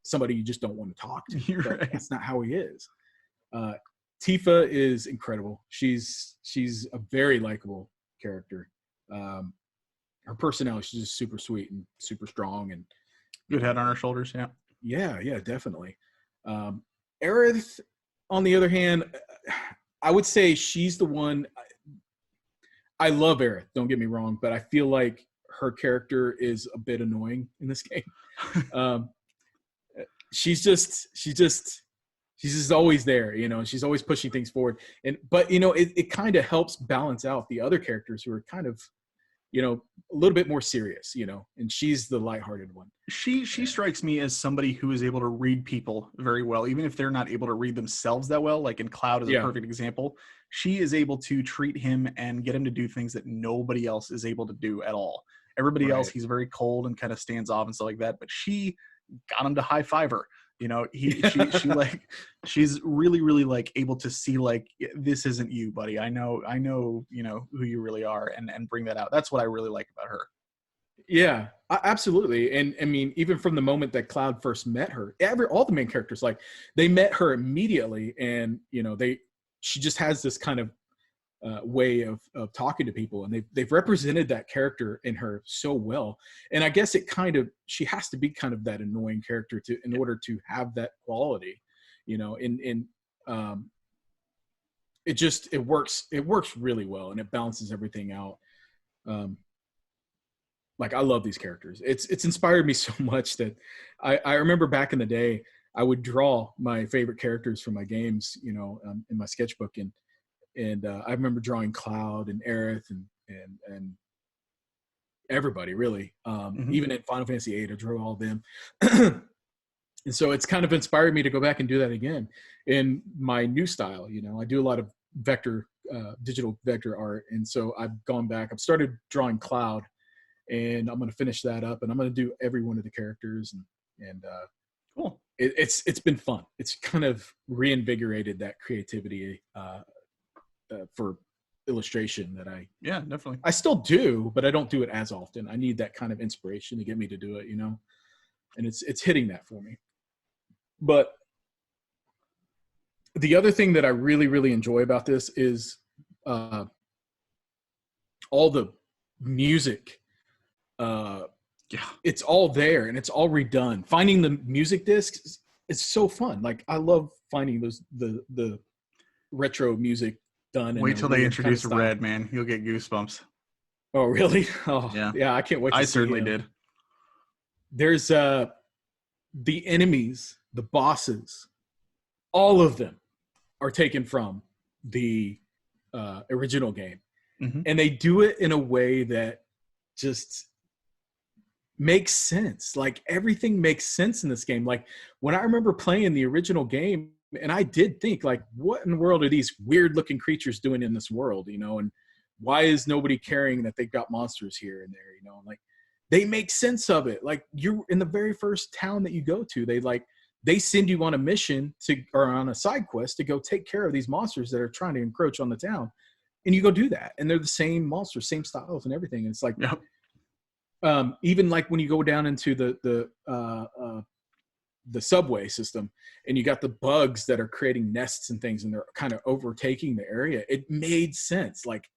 [SPEAKER 1] somebody you just don't want to talk to.
[SPEAKER 2] Right.
[SPEAKER 1] That's not how he is. Tifa is incredible. She's a very likable character. Her personality, she's just super sweet and super strong and
[SPEAKER 2] good head on her shoulders.
[SPEAKER 1] Yeah, definitely. Aerith, on the other hand, I would say she's the one. I love Aerith, don't get me wrong, but I feel like her character is a bit annoying in this game. She's just always there, she's always pushing things forward. But it kind of helps balance out the other characters who are kind of, a little bit more serious, and she's the lighthearted one.
[SPEAKER 2] She strikes me as somebody who is able to read people very well, even if they're not able to read themselves that well. Like in Cloud is a perfect example. She is able to treat him and get him to do things that nobody else is able to do at all. Everybody else, he's very cold and kind of stands off and stuff like that. But she got him to high five her. She's really, really like able to see like, this isn't you, buddy. I know, who you really are, and bring that out. That's what I really like about her.
[SPEAKER 1] Yeah, absolutely. And I mean, even from the moment that Cloud first met her, all the main characters, like they met her immediately, and she just has this kind of way of talking to people, and they've represented that character in her so well. And I guess she has to be kind of that annoying character in order to have that quality, it works really well, and it balances everything out. Like I love these characters. It's inspired me so much that I remember back in the day, I would draw my favorite characters from my games, in my sketchbook, and I remember drawing Cloud and Aerith and everybody really. Even in Final Fantasy VIII, I drew all of them. And so it's kind of inspired me to go back and do that again in my new style. I do a lot of digital vector art. And so I've gone back. I've started drawing Cloud, and I'm going to finish that up, and I'm going to do every one of the characters. And
[SPEAKER 2] cool.
[SPEAKER 1] It's been fun. It's kind of reinvigorated that creativity for illustration that
[SPEAKER 2] definitely.
[SPEAKER 1] I still do, but I don't do it as often. I need that kind of inspiration to get me to do it, and it's hitting that for me. But the other thing that I really, really enjoy about this is all the music. It's all there, and it's all redone. Finding the music discs is so fun. Like I love finding the retro music done.
[SPEAKER 2] Wait till they introduce Red, man. You'll get goosebumps.
[SPEAKER 1] Oh, really? Oh, yeah. I can't wait.
[SPEAKER 2] I certainly did.
[SPEAKER 1] There's the enemies, the bosses, all of them are taken from the original game,
[SPEAKER 2] Mm-hmm.
[SPEAKER 1] and they do it in a way that just makes sense. Like everything makes sense in this game. Like when I remember playing the original game, and I did think like, what in the world are these weird looking creatures doing in this world, you know? And why is nobody caring that they've got monsters here and there, you know? And like they make sense of it. Like you're in the very first town that you go to, they send you on a mission or on a side quest to go take care of these monsters that are trying to encroach on the town. And you go do that. And they're the same monsters, same styles and everything. And it's like,
[SPEAKER 2] Yep.
[SPEAKER 1] Even like when you go down into the subway system and you got the bugs that are creating nests and things and they're kind of overtaking the area, it made sense. Like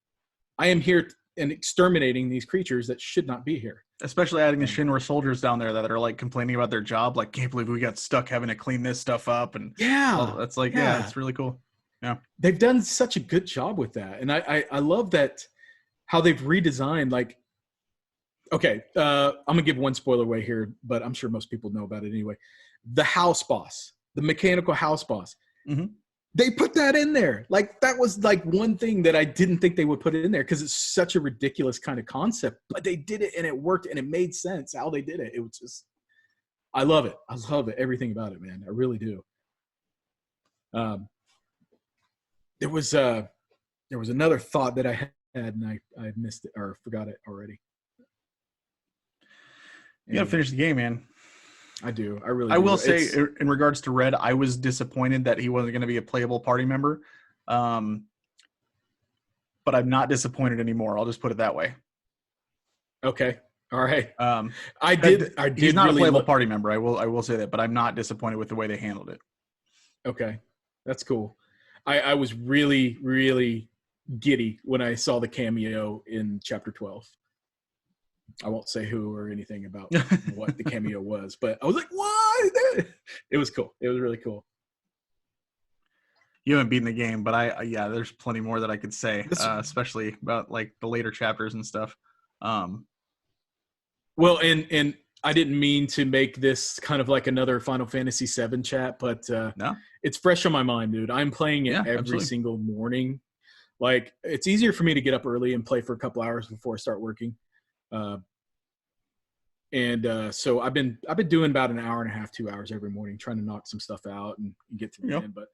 [SPEAKER 1] I am here and exterminating these creatures that should not be here.
[SPEAKER 2] Especially adding the Shinra soldiers down there that are like complaining about their job. Like, can't believe we got stuck having to clean this stuff up. And that's like, yeah, it's really cool. Yeah.
[SPEAKER 1] They've done such a good job with that. And I love that how they've redesigned, like, okay, I'm gonna give one spoiler away here, but I'm sure most people know about it anyway. The house boss, the mechanical house boss,
[SPEAKER 2] mm-hmm.
[SPEAKER 1] They put that in there. Like that was like one thing that I didn't think they would put it in there because it's such a ridiculous kind of concept, but they did it and it worked and it made sense how they did it. It was just, I love it. I love it. Everything about it, man. I really do. There was another thought that I had and I missed it or forgot it already.
[SPEAKER 2] You gotta finish the game, man.
[SPEAKER 1] I do. I really do.
[SPEAKER 2] I will say, in regards to Red, I was disappointed that he wasn't going to be a playable party member. But I'm not disappointed anymore. I'll just put it that way.
[SPEAKER 1] Okay. All right. I
[SPEAKER 2] did. He's not
[SPEAKER 1] really
[SPEAKER 2] a playable party member. I will say that, but I'm not disappointed with the way they handled it.
[SPEAKER 1] Okay, that's cool. I was really, really giddy when I saw the cameo in Chapter 12. I won't say who or anything about what the cameo was, but I was like, what? It was cool. It was really cool.
[SPEAKER 2] You haven't beaten the game, but yeah, there's plenty more that I could say, especially about like the later chapters and stuff.
[SPEAKER 1] Well, and I didn't mean to make this kind of like another Final Fantasy VII chat, but
[SPEAKER 2] no,
[SPEAKER 1] it's fresh on my mind, dude. I'm playing it every single morning. Like it's easier for me to get up early and play for a couple hours before I start working. So I've been doing about an hour and a half, 2 hours every morning, trying to knock some stuff out and get through the end. But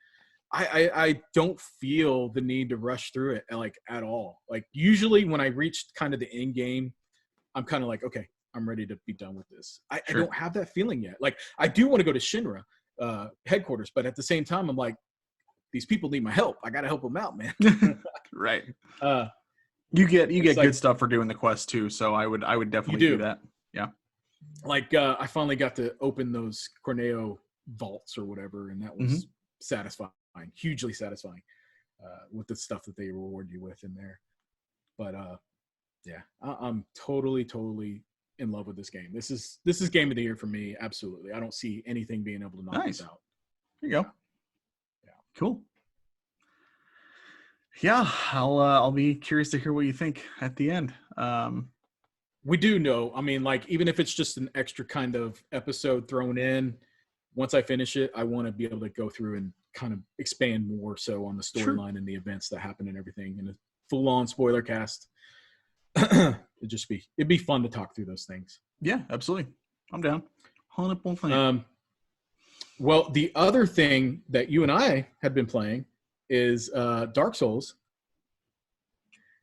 [SPEAKER 1] I don't feel the need to rush through it like at all. Like usually when I reach kind of the end game, I'm kind of like, okay, I'm ready to be done with this. I don't have that feeling yet. Like I do want to go to Shinra headquarters, but at the same time, I'm like, these people need my help. I got to help them out, man.
[SPEAKER 2] Right. You get
[SPEAKER 1] like,
[SPEAKER 2] good stuff for doing the quest too. So I would definitely do that. Yeah.
[SPEAKER 1] Like I finally got to open those Corneo vaults or whatever, and that was satisfying, hugely satisfying, with the stuff that they reward you with in there. But yeah, I'm totally in love with this game. This is game of the year for me. Absolutely, I don't see anything being able to knock this out.
[SPEAKER 2] There you go. Yeah, cool. Yeah, I'll be curious to hear what you think at the end.
[SPEAKER 1] We do know, I mean, like, even if it's just an extra kind of episode thrown in, once I finish it, I want to be able to go through and kind of expand more so on the storyline and the events that happen and everything in a full-on spoiler cast. It'd be fun to talk through those things.
[SPEAKER 2] Yeah, absolutely. I'm down. 100%.
[SPEAKER 1] Well, the other thing that you and I had been playing is Dark Souls.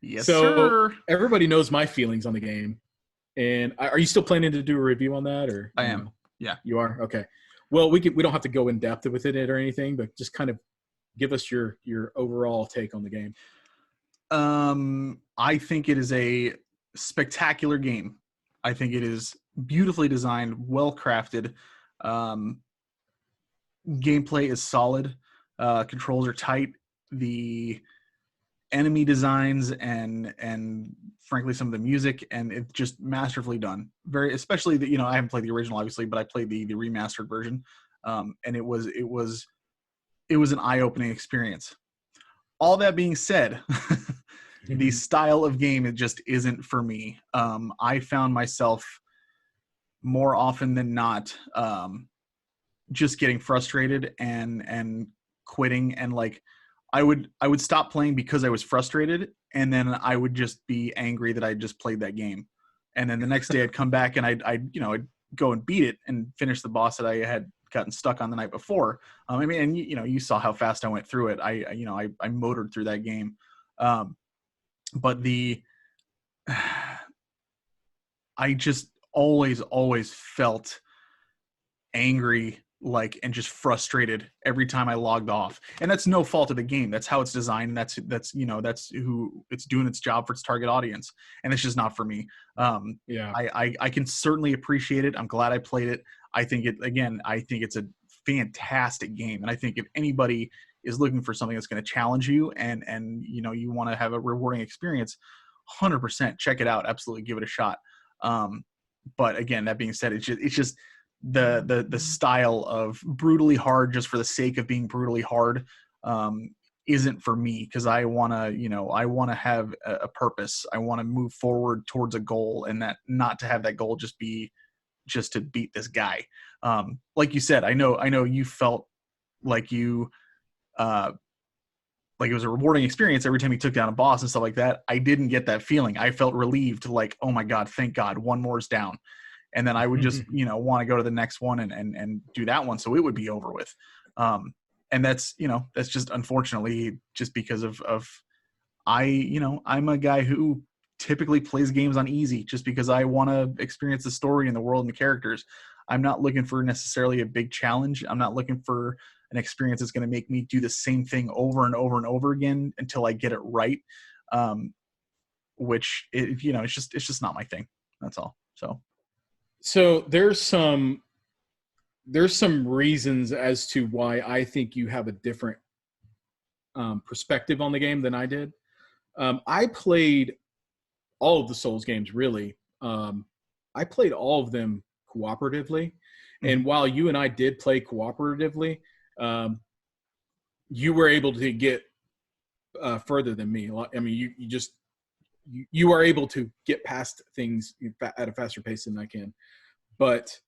[SPEAKER 2] Yes,
[SPEAKER 1] so
[SPEAKER 2] sir.
[SPEAKER 1] Everybody knows my feelings on the game. And are you still planning to do a review on that, or
[SPEAKER 2] I am? Yeah,
[SPEAKER 1] you are. Okay. Well, we don't have to go in depth with it or anything, but just kind of give us your overall take on the game.
[SPEAKER 2] I think it is a spectacular game. I think it is beautifully designed, well crafted. Gameplay is solid. Controls are tight. The enemy designs and frankly some of the music, and it's just masterfully done. Very, especially that, I haven't played the original obviously, but I played the remastered version, and it was an eye-opening experience. All that being said, the style of game, it just isn't for me. I found myself more often than not just getting frustrated and quitting, and like I would stop playing because I was frustrated, and then I would just be angry that I just played that game. And then the next day I'd come back and I'd go and beat it and finish the boss that I had gotten stuck on the night before. I mean, and you saw how fast I went through it. I motored through that game. But I just always felt angry, like, and just frustrated every time I logged off. And that's no fault of the game. That's how it's designed. That's who it's doing its job for its target audience. And it's just not for me.
[SPEAKER 1] Yeah.
[SPEAKER 2] I can certainly appreciate it. I'm glad I played it. I think it's a fantastic game. And I think if anybody is looking for something that's going to challenge you and you want to have a rewarding experience, 100% check it out. Absolutely give it a shot. But again, that being said, it's just the style of brutally hard just for the sake of being brutally hard isn't for me, because I want to have a purpose. I want to move forward towards a goal, and that not to have that goal just be just to beat this guy. Like you said, I know you felt like you like it was a rewarding experience every time you took down a boss and stuff like that. I didn't get that feeling. I felt relieved, like, oh my God, thank God, one more is down. And then I would just, want to go to the next one and do that one, so it would be over with. And that's just unfortunately just because of I'm a guy who typically plays games on easy just because I want to experience the story and the world and the characters. I'm not looking for necessarily a big challenge. I'm not looking for an experience that's going to make me do the same thing over and over and over again until I get it right. Which it's just not my thing. That's all.
[SPEAKER 1] So there's some reasons as to why I think you have a different perspective on the game than I did. I played all of the Souls games, really. I played all of them cooperatively. And while you and I did play cooperatively, you were able to get further than me. I mean, you are able to get past things at a faster pace than I can. But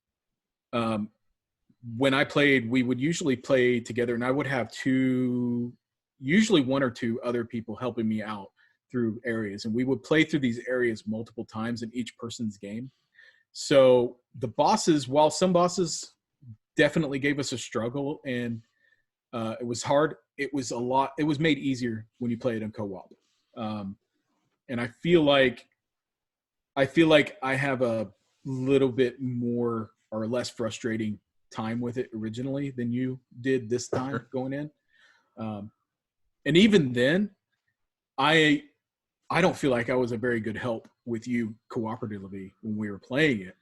[SPEAKER 1] when I played, we would usually play together, and I would have usually one or two other people helping me out through areas. And we would play through these areas multiple times in each person's game. So the bosses, while some bosses definitely gave us a struggle and it was hard, it was made easier when you play it in co-op. And I feel like I have a little bit more or less frustrating time with it originally than you did this time going in. And even then, I don't feel like I was a very good help with you cooperatively when we were playing it,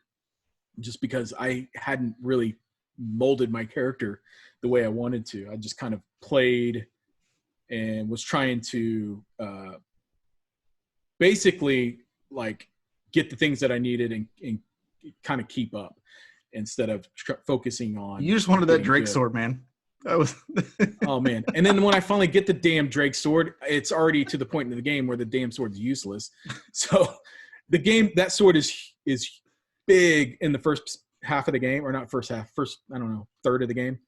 [SPEAKER 1] just because I hadn't really molded my character the way I wanted to. I just kind of played and was trying to basically like get the things that I needed and kind of keep up instead of focusing on.
[SPEAKER 2] You just wanted that Drake sword, man. That was
[SPEAKER 1] oh man. And then when I finally get the damn Drake sword, it's already to the point in the game where the damn sword's useless. So that sword is big in the first half of the game, or not first half, I don't know, third of the game.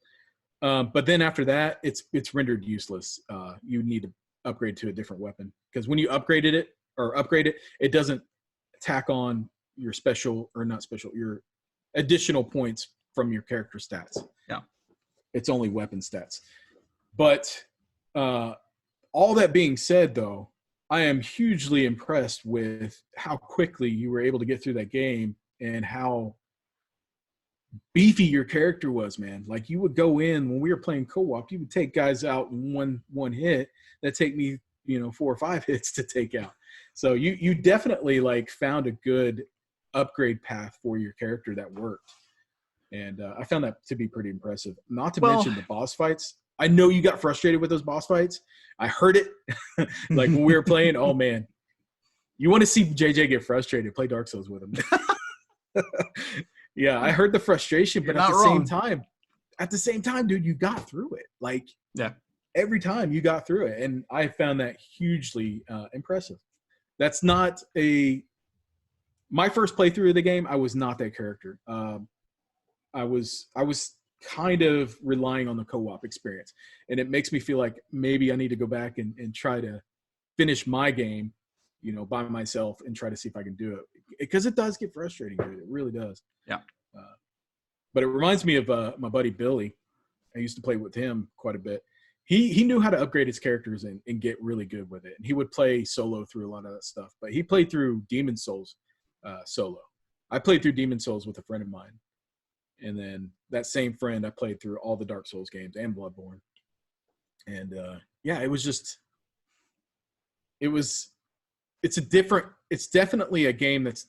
[SPEAKER 1] But then after that, it's rendered useless. You need to upgrade to a different weapon, because when you upgrade it, it doesn't tack on your your additional points from your character stats.
[SPEAKER 2] Yeah.
[SPEAKER 1] It's only weapon stats. But all that being said, though, I am hugely impressed with how quickly you were able to get through that game and how beefy your character was, man. Like, you would go in when we were playing co-op, you would take guys out in one hit that take me, 4 or 5 hits to take out. So you definitely like found a good upgrade path for your character that worked. And I found that to be pretty impressive. Not to mention the boss fights. I know you got frustrated with those boss fights. I heard it. Like when we were playing, oh man, you want to see JJ get frustrated, play Dark Souls with him. Yeah, I heard the frustration, but at the same time, dude, you got through it. Like,
[SPEAKER 2] yeah,
[SPEAKER 1] every time you got through it. And I found that hugely impressive. That's not my first playthrough of the game. I was not that character. I was kind of relying on the co-op experience. And it makes me feel like maybe I need to go back and try to finish my game, you know, by myself and try to see if I can do it. Because it does get frustrating, dude. It really does.
[SPEAKER 2] Yeah.
[SPEAKER 1] But it reminds me of my buddy Billy. I used to play with him quite a bit. He knew how to upgrade his characters and get really good with it. And he would play solo through a lot of that stuff. But he played through Demon Souls solo. I played through Demon Souls with a friend of mine. And then that same friend, I played through all the Dark Souls games and Bloodborne. And yeah, it's definitely a game that's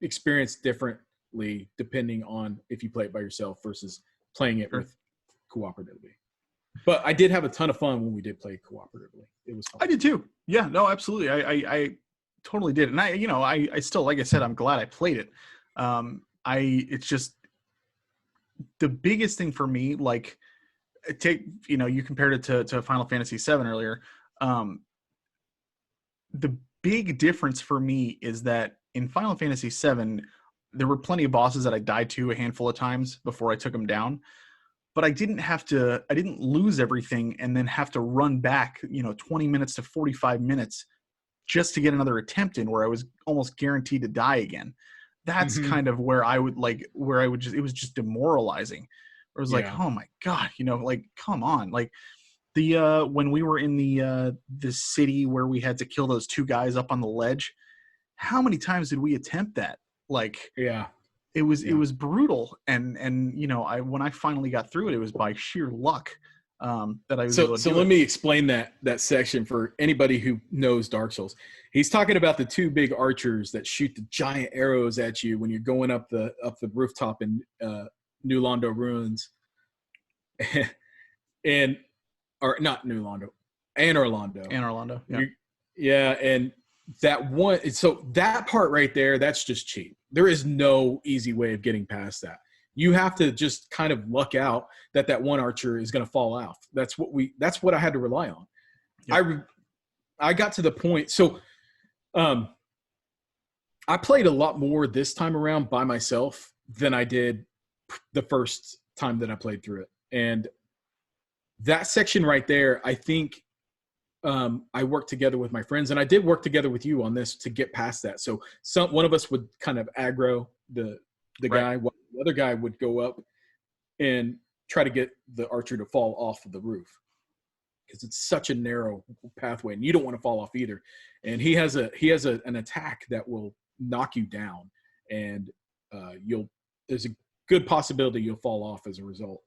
[SPEAKER 1] experienced differently depending on if you play it by yourself versus playing it with cooperatively. But I did have a ton of fun when we did play cooperatively. It was fun.
[SPEAKER 2] I did too. Yeah, no, absolutely. I totally did. And I still, like I said, I'm glad I played it. It's just the biggest thing for me, like you compared it to Final Fantasy VII earlier. The big difference for me is that in Final Fantasy VII, there were plenty of bosses that I died to a handful of times before I took them down. But I didn't lose everything and then have to run back, 20 minutes to 45 minutes just to get another attempt in where I was almost guaranteed to die again. That's kind of where it was just demoralizing. It was like, oh my God, like, come on. Like when we were in the city where we had to kill those two guys up on the ledge, how many times did we attempt that? Like, it was brutal. And when I finally got through it, it was by sheer luck that I was able to do it. So
[SPEAKER 1] let me explain that section for anybody who knows Dark Souls. He's talking about the two big archers that shoot the giant arrows at you when you're going up the rooftop in New Londo Ruins. Or not New Londo, Anne Orlando. Yeah. And that one, so that part right there, that's just cheap. There is no easy way of getting past that. You have to just kind of luck out that one archer is going to fall off. That's what I had to rely on. Yep. I got to the point. So, I played a lot more this time around by myself than I did the first time that I played through it. And that section right there, I think I worked together with my friends, and I did work together with you on this to get past that. So one of us would kind of aggro the guy, while the other guy would go up and try to get the archer to fall off of the roof because it's such a narrow pathway, and you don't want to fall off either. And he has an attack that will knock you down, and there's a good possibility you'll fall off as a result.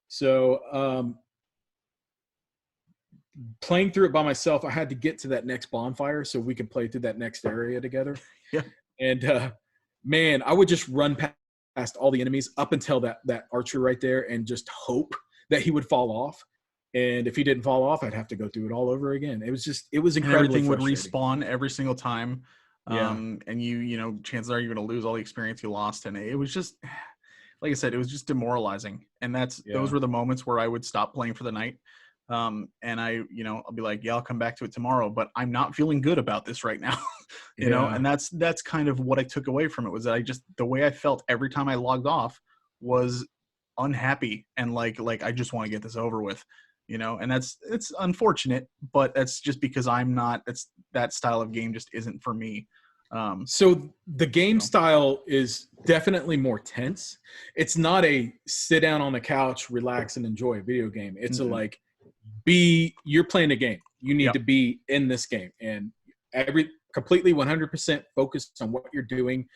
[SPEAKER 1] So playing through it by myself, I had to get to that next bonfire so we could play through that next area together.
[SPEAKER 2] Yeah.
[SPEAKER 1] And man, I would just run past all the enemies up until that archer right there and just hope that he would fall off. And if he didn't fall off, I'd have to go through it all over again. It was incredibly
[SPEAKER 2] and everything would respawn every single time.
[SPEAKER 1] Yeah.
[SPEAKER 2] And chances are you're going to lose all the experience you lost. And it was just, like I said, it was just demoralizing. And those were the moments where I would stop playing for the night. And I'll be like, I'll come back to it tomorrow, but I'm not feeling good about this right now, you know? And that's kind of what I took away from it was that the way I felt every time I logged off was unhappy. And like, I just want to get this over with, and it's unfortunate, but that's just because that style of game just isn't for me.
[SPEAKER 1] So the game style is definitely more tense. It's not a sit down on the couch, relax and enjoy a video game. It's you're playing a game. You need to be in this game and completely 100% focused on what you're doing.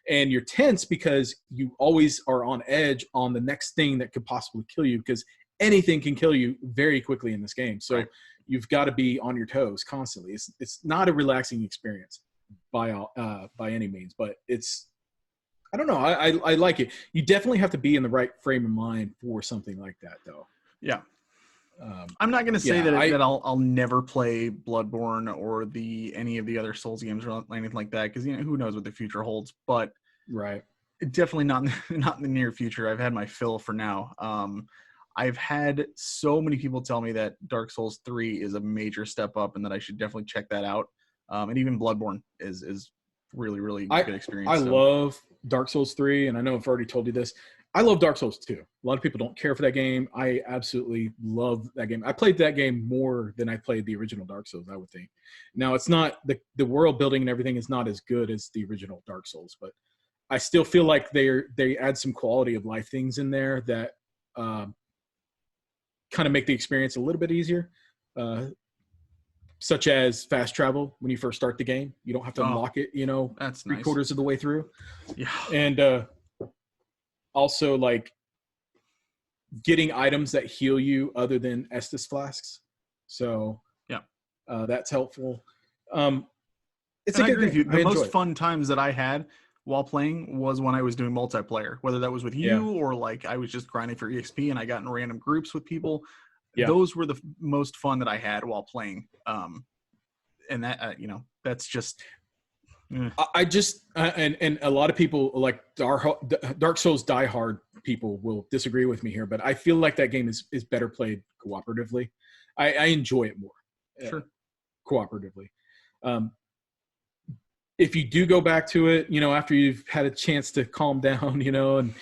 [SPEAKER 1] And you're tense because you always are on edge on the next thing that could possibly kill you because anything can kill you very quickly in this game. So you've got to be on your toes constantly. It's not a relaxing experience by any means, but I don't know. I like it. You definitely have to be in the right frame of mind for something like that though.
[SPEAKER 2] Yeah. I'm not going to say that I'll never play Bloodborne or any of the other Souls games or anything like that because who knows what the future holds. But definitely not in the near future. I've had my fill for now. I've had so many people tell me that Dark Souls 3 is a major step up and that I should definitely check that out. And even Bloodborne is really, really good experience.
[SPEAKER 1] I love Dark Souls 3, and I know I've already told you this. I love Dark Souls too. A lot of people don't care for that game. I absolutely love that game. I played that game more than I played the original Dark Souls, I would think. Now, it's not the world building and everything is not as good as the original Dark Souls, but I still feel like they add some quality of life things in there that kind of make the experience a little bit easier. Such as fast travel when you first start the game. You don't have to unlock it,
[SPEAKER 2] That's
[SPEAKER 1] three
[SPEAKER 2] nice.
[SPEAKER 1] quarters of the way through.
[SPEAKER 2] Yeah.
[SPEAKER 1] And also, like, getting items that heal you other than Estus flasks. So
[SPEAKER 2] yeah,
[SPEAKER 1] that's helpful. It's
[SPEAKER 2] and
[SPEAKER 1] a
[SPEAKER 2] I
[SPEAKER 1] good
[SPEAKER 2] agree with
[SPEAKER 1] game.
[SPEAKER 2] you. The most
[SPEAKER 1] it.
[SPEAKER 2] fun times that I had while playing was when I was doing multiplayer, whether that was with you or like I was just grinding for EXP and I got in random groups with people.
[SPEAKER 1] Yeah.
[SPEAKER 2] Those were the most fun that I had while playing. And that, that's just.
[SPEAKER 1] I just and a lot of people like Dark Souls diehard people will disagree with me here, but I feel like that game is better played cooperatively. I enjoy it more cooperatively. If you do go back to it, after you've had a chance to calm down, and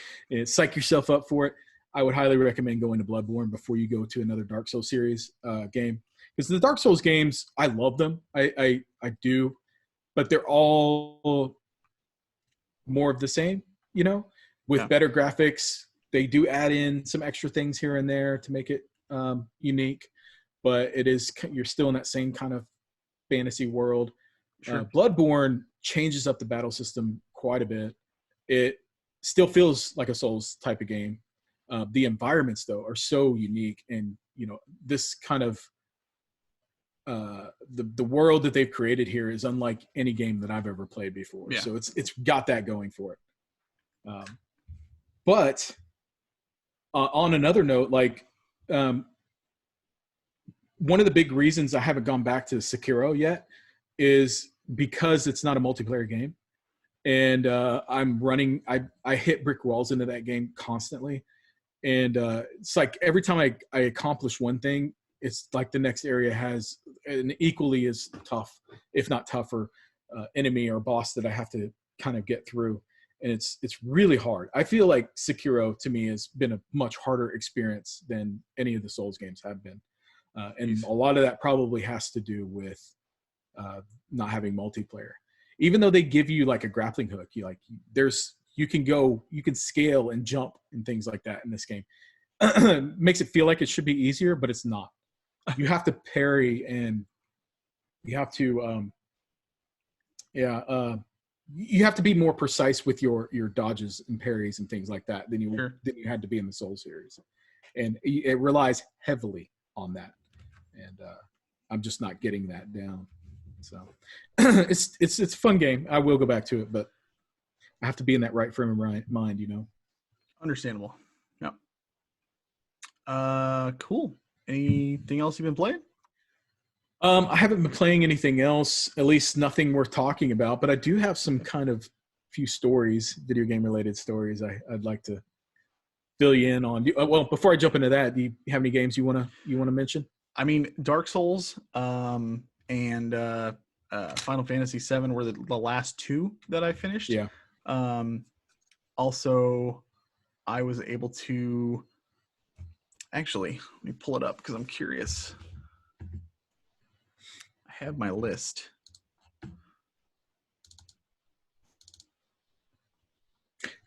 [SPEAKER 1] psych yourself up for it, I would highly recommend going to Bloodborne before you go to another Dark Souls series game. Because the Dark Souls games, I love them. I do. But they're all more of the same, with better graphics. They do add in some extra things here and there to make it unique, but you're still in that same kind of fantasy world. Sure. Bloodborne changes up the battle system quite a bit. It still feels like a Souls type of game. The environments, though, are so unique, and this kind of the world that they've created here is unlike any game that I've ever played before. Yeah. So it's got that going for it. But on another note, like one of the big reasons I haven't gone back to Sekiro yet is because it's not a multiplayer game, and I hit brick walls into that game constantly, and it's like every time I accomplish one thing, it's like the next area has an equally as tough, if not tougher, enemy or boss that I have to kind of get through. And it's really hard. I feel like Sekiro to me has been a much harder experience than any of the Souls games have been. And a lot of that probably has to do with not having multiplayer. Even though they give you like a grappling hook, you can scale and jump and things like that in this game. Makes it feel like it should be easier, but it's not. You have to parry, and you have to you have to be more precise with your dodges and parries and things like that than you had to be in the Soul series, and it relies heavily on that, and I'm just not getting that down. So it's a fun game. I will go back to it, but I have to be in that right frame of mind.
[SPEAKER 2] Understandable. Yeah. Cool. Anything else you've been playing?
[SPEAKER 1] I haven't been playing anything else, at least nothing worth talking about, but I do have some kind of few stories, video game related stories I'd like to fill you in on. Well, before I jump into that, do you have any games you want to mention?
[SPEAKER 2] I mean, Dark Souls and Final Fantasy VII were the last two that I finished.
[SPEAKER 1] Yeah.
[SPEAKER 2] Also, I was able to actually, let me pull it up because I'm curious. I have my list.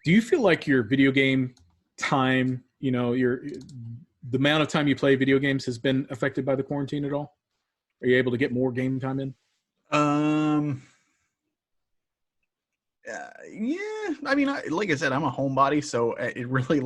[SPEAKER 1] Do you feel like your video game time, the amount of time you play video games has been affected by the quarantine at all? Are you able to get more game time in?
[SPEAKER 2] Yeah. I mean, like I said, I'm a homebody, so it really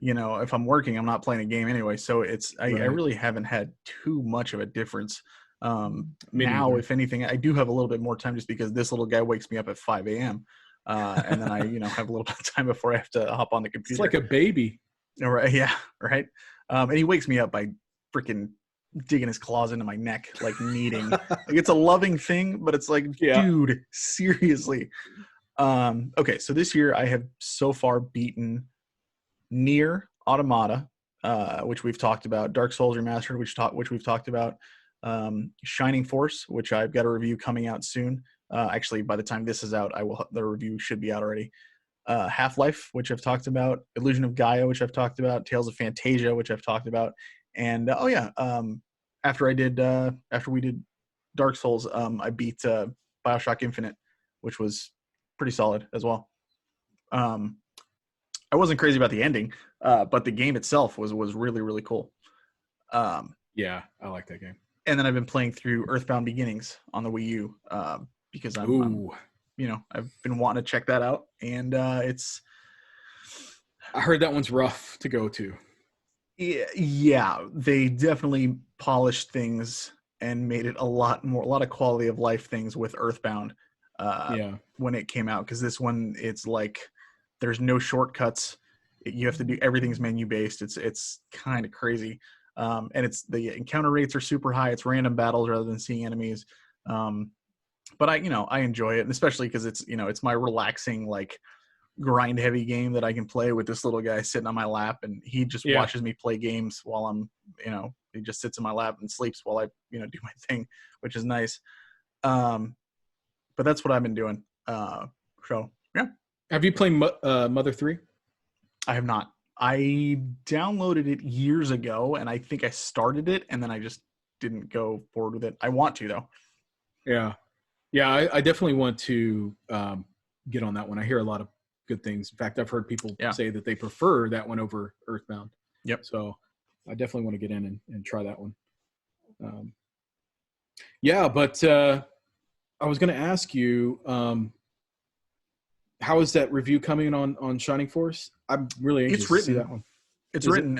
[SPEAKER 2] if I'm working, I'm not playing a game anyway. So I really haven't had too much of a difference. Now, if anything, I do have a little bit more time just because this little guy wakes me up at 5 a.m. And then I, have a little bit of time before I have to hop on the computer.
[SPEAKER 1] It's like a baby.
[SPEAKER 2] All right. Yeah. Right. And he wakes me up by freaking digging his claws into my neck, like kneading. Like, it's a loving thing, but it's like, dude, seriously. Okay. So this year I have so far beaten Nier Automata, which we've talked about, Dark Souls Remastered, which we've talked about, Shining Force, which I've got a review coming out soon. Actually, by the time this is out, the review should be out already. Half-Life, which I've talked about, Illusion of Gaia, which I've talked about, Tales of Fantasia, which I've talked about, and after we did Dark Souls, I beat BioShock Infinite, which was pretty solid as well. I wasn't crazy about the ending, but the game itself was really, really cool.
[SPEAKER 1] Yeah, I like that game.
[SPEAKER 2] And then I've been playing through Earthbound Beginnings on the Wii U because I'm I've been wanting to check that out, and it's.
[SPEAKER 1] I heard that one's rough to go to.
[SPEAKER 2] Yeah, they definitely polished things and made it a lot of quality of life things with Earthbound. When it came out, because this one, it's like there's no shortcuts. You have to do everything's menu based. It's kind of crazy, and it's the encounter rates are super high. It's random battles rather than seeing enemies. But I enjoy it, and especially because it's my relaxing like grind heavy game that I can play with this little guy sitting on my lap, and he just watches me play games while I'm he just sits in my lap and sleeps while I do my thing, which is nice. But that's what I've been doing. So yeah.
[SPEAKER 1] Have you played Mother 3?
[SPEAKER 2] I have not. I downloaded it years ago, and I think I started it, and then I just didn't go forward with it. I want to though.
[SPEAKER 1] Yeah, I definitely want to get on that one. I hear a lot of good things. In fact, I've heard people say that they prefer that one over Earthbound.
[SPEAKER 2] Yep.
[SPEAKER 1] So I definitely want to get in and try that one. But I was going to ask you, how is that review coming on Shining Force? I'm really anxious to see that one.
[SPEAKER 2] It's written.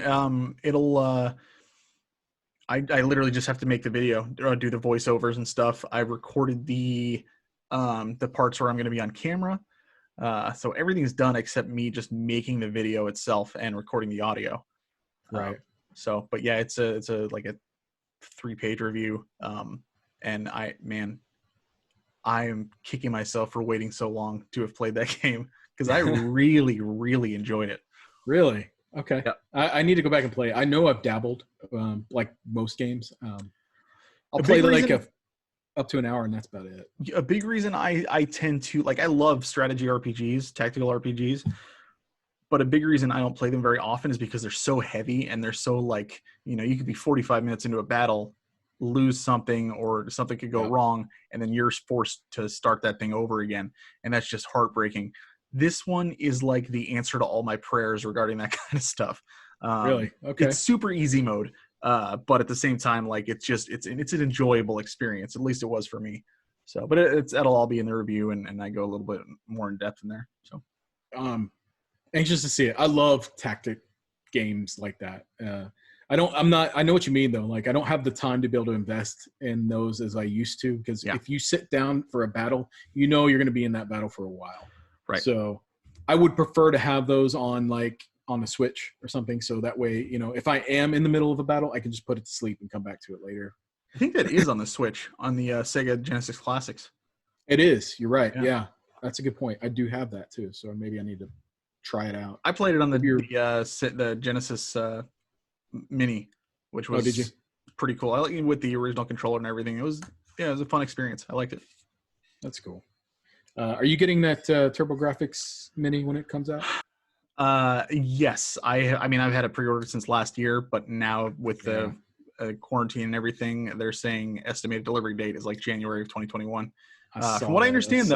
[SPEAKER 2] I literally just have to make the video, do the voiceovers and stuff. I recorded the parts where I'm going to be on camera. So everything's done except me just making the video itself and recording the audio.
[SPEAKER 1] Right.
[SPEAKER 2] But yeah, it's a 3-page review. And I am kicking myself for waiting so long to have played that game because I really, really enjoyed it.
[SPEAKER 1] Really? Okay.
[SPEAKER 2] Yeah.
[SPEAKER 1] I need to go back and play. I know I've dabbled, like most games. I'll play up to an hour, and that's about it.
[SPEAKER 2] A big reason I tend to I love strategy RPGs, tactical RPGs, but a big reason I don't play them very often is because they're so heavy and they're so you could be 45 minutes into a battle, lose something, or something could go wrong, and then you're forced to start that thing over again, and that's just heartbreaking. This one is like the answer to all my prayers regarding that kind of stuff.
[SPEAKER 1] Really? Okay.
[SPEAKER 2] It's super easy mode, but at the same time, it's an enjoyable experience. At least it was for me. So, but that'll all be in the review, and I go a little bit more in depth in there. So,
[SPEAKER 1] anxious to see it. I love tactic games like that. I know what you mean though. Like I don't have the time to be able to invest in those as I used to, because if you sit down for a battle, you're going to be in that battle for a while.
[SPEAKER 2] Right.
[SPEAKER 1] So I would prefer to have those on the Switch or something. So that way, if I am in the middle of a battle, I can just put it to sleep and come back to it later.
[SPEAKER 2] I think that is on the Switch on the Sega Genesis Classics.
[SPEAKER 1] It is. You're right. Yeah. That's a good point. I do have that too. So maybe I need to try it out.
[SPEAKER 2] I played it on the Genesis Mini, which was
[SPEAKER 1] did you?
[SPEAKER 2] Pretty cool. I like it with the original controller and everything. It was a fun experience. I liked it.
[SPEAKER 1] That's cool. Are you getting that TurboGrafx Mini when it comes out?
[SPEAKER 2] Yes. I mean, I've had it pre-ordered since last year, but now with the quarantine and everything, they're saying estimated delivery date is January of 2021. From what I understand,